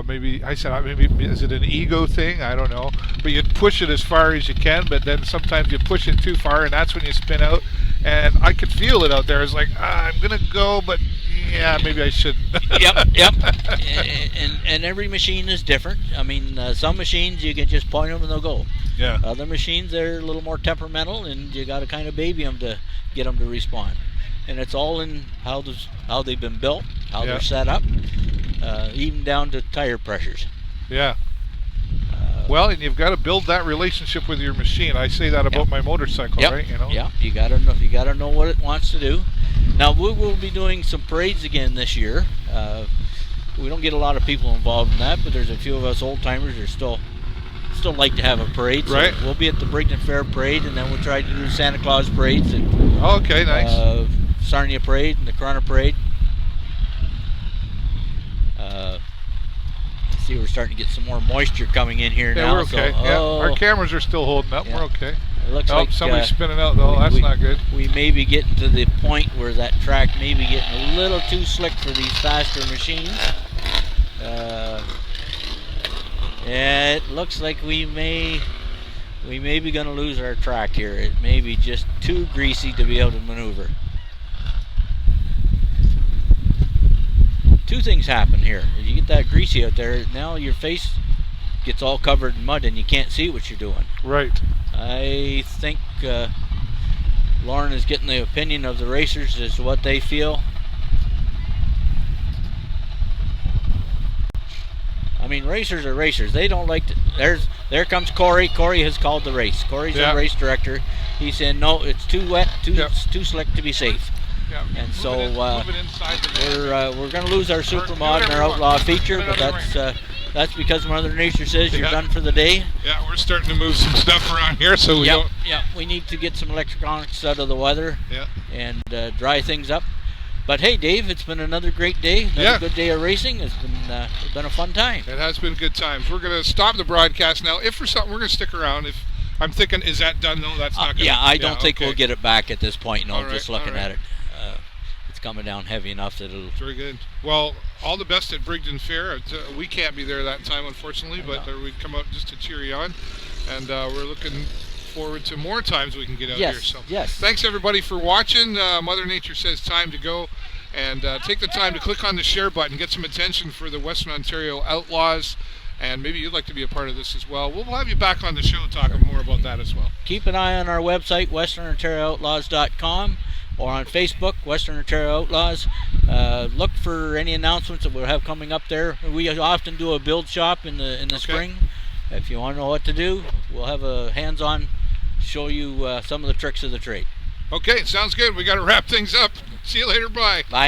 Maybe is it an ego thing? I don't know. But you push it as far as you can, but then sometimes you push it too far, and that's when you spin out. And I could feel it out there. It's like, I'm gonna go, but maybe I shouldn't. Yep. And every machine is different. I mean, some machines you can just point them and they'll go. Yeah. Other machines, they're a little more temperamental, and you got to kind of baby them to get them to respond. And it's all in how they've been built, how they're set up, even down to tire pressures. Yeah. Well, and you've got to build that relationship with your machine. I say that about my motorcycle, right? Yeah, you gotta know what it wants to do. Now we will be doing some parades again this year. We don't get a lot of people involved in that, but there's a few of us old timers who still like to have a parade. So right. We'll be at the Brighton Fair parade, and then we'll try to do Santa Claus parades. Okay, nice. Sarnia parade and the Corona parade. See, we're starting to get some more moisture coming in here now. We're okay. So, our cameras are still holding up. Yeah. We're okay. It looks like somebody's spinning out though. That's not good. We may be getting to the point where that track may be getting a little too slick for these faster machines. It looks like we may be going to lose our track here. It may be just too greasy to be able to maneuver. Two things happen here. If you get that greasy out there, now your face gets all covered in mud and you can't see what you're doing. Right. I think Lauren is getting the opinion of the racers as to what they feel. I mean, racers are racers. They don't like to. There comes Corey. Corey has called the race. Corey's the race director. He said, no, it's too wet, too slick to be safe. Yeah. And Move so it move it inside the van. we're going to lose our super do mod and whatever our you outlaw want. feature, Put but another that's because Mother Nature says you're Yeah. done for the day. Yeah, we're starting to move some stuff around here, so we don't. Yeah, we need to get some electronics out of the weather Yeah. and dry things up. But hey, Dave, it's been another great day, another good day of racing. It's been a fun time. It has been good times. We're going to stop the broadcast now. If for something, we're going to stick around. If I'm thinking, is that done? No, that's not going to. Yeah, I don't think okay. we'll get it back at this point. No, All right, just looking all right. at it, it's coming down heavy enough that it'll. Very good. Well, all the best at Brigden Fair. We can't be there that time, unfortunately, but we'd come out just to cheer you on. And we're looking forward to more times we can get out here. So Yes. thanks, everybody, for watching. Mother Nature says time to go. And take the time to click on the share button, get some attention for the Western Ontario Outlaws. And maybe you'd like to be a part of this as well. We'll have you back on the show talking more about that as well. Keep an eye on our website, westernontariooutlaws.com, or on Facebook, Western Ontario Outlaws. Look for any announcements that we'll have coming up there. We often do a build shop in the spring. If you want to know what to do, we'll have a hands-on show you some of the tricks of the trade. Okay, sounds good. We got to wrap things up. See you later. Bye. Bye.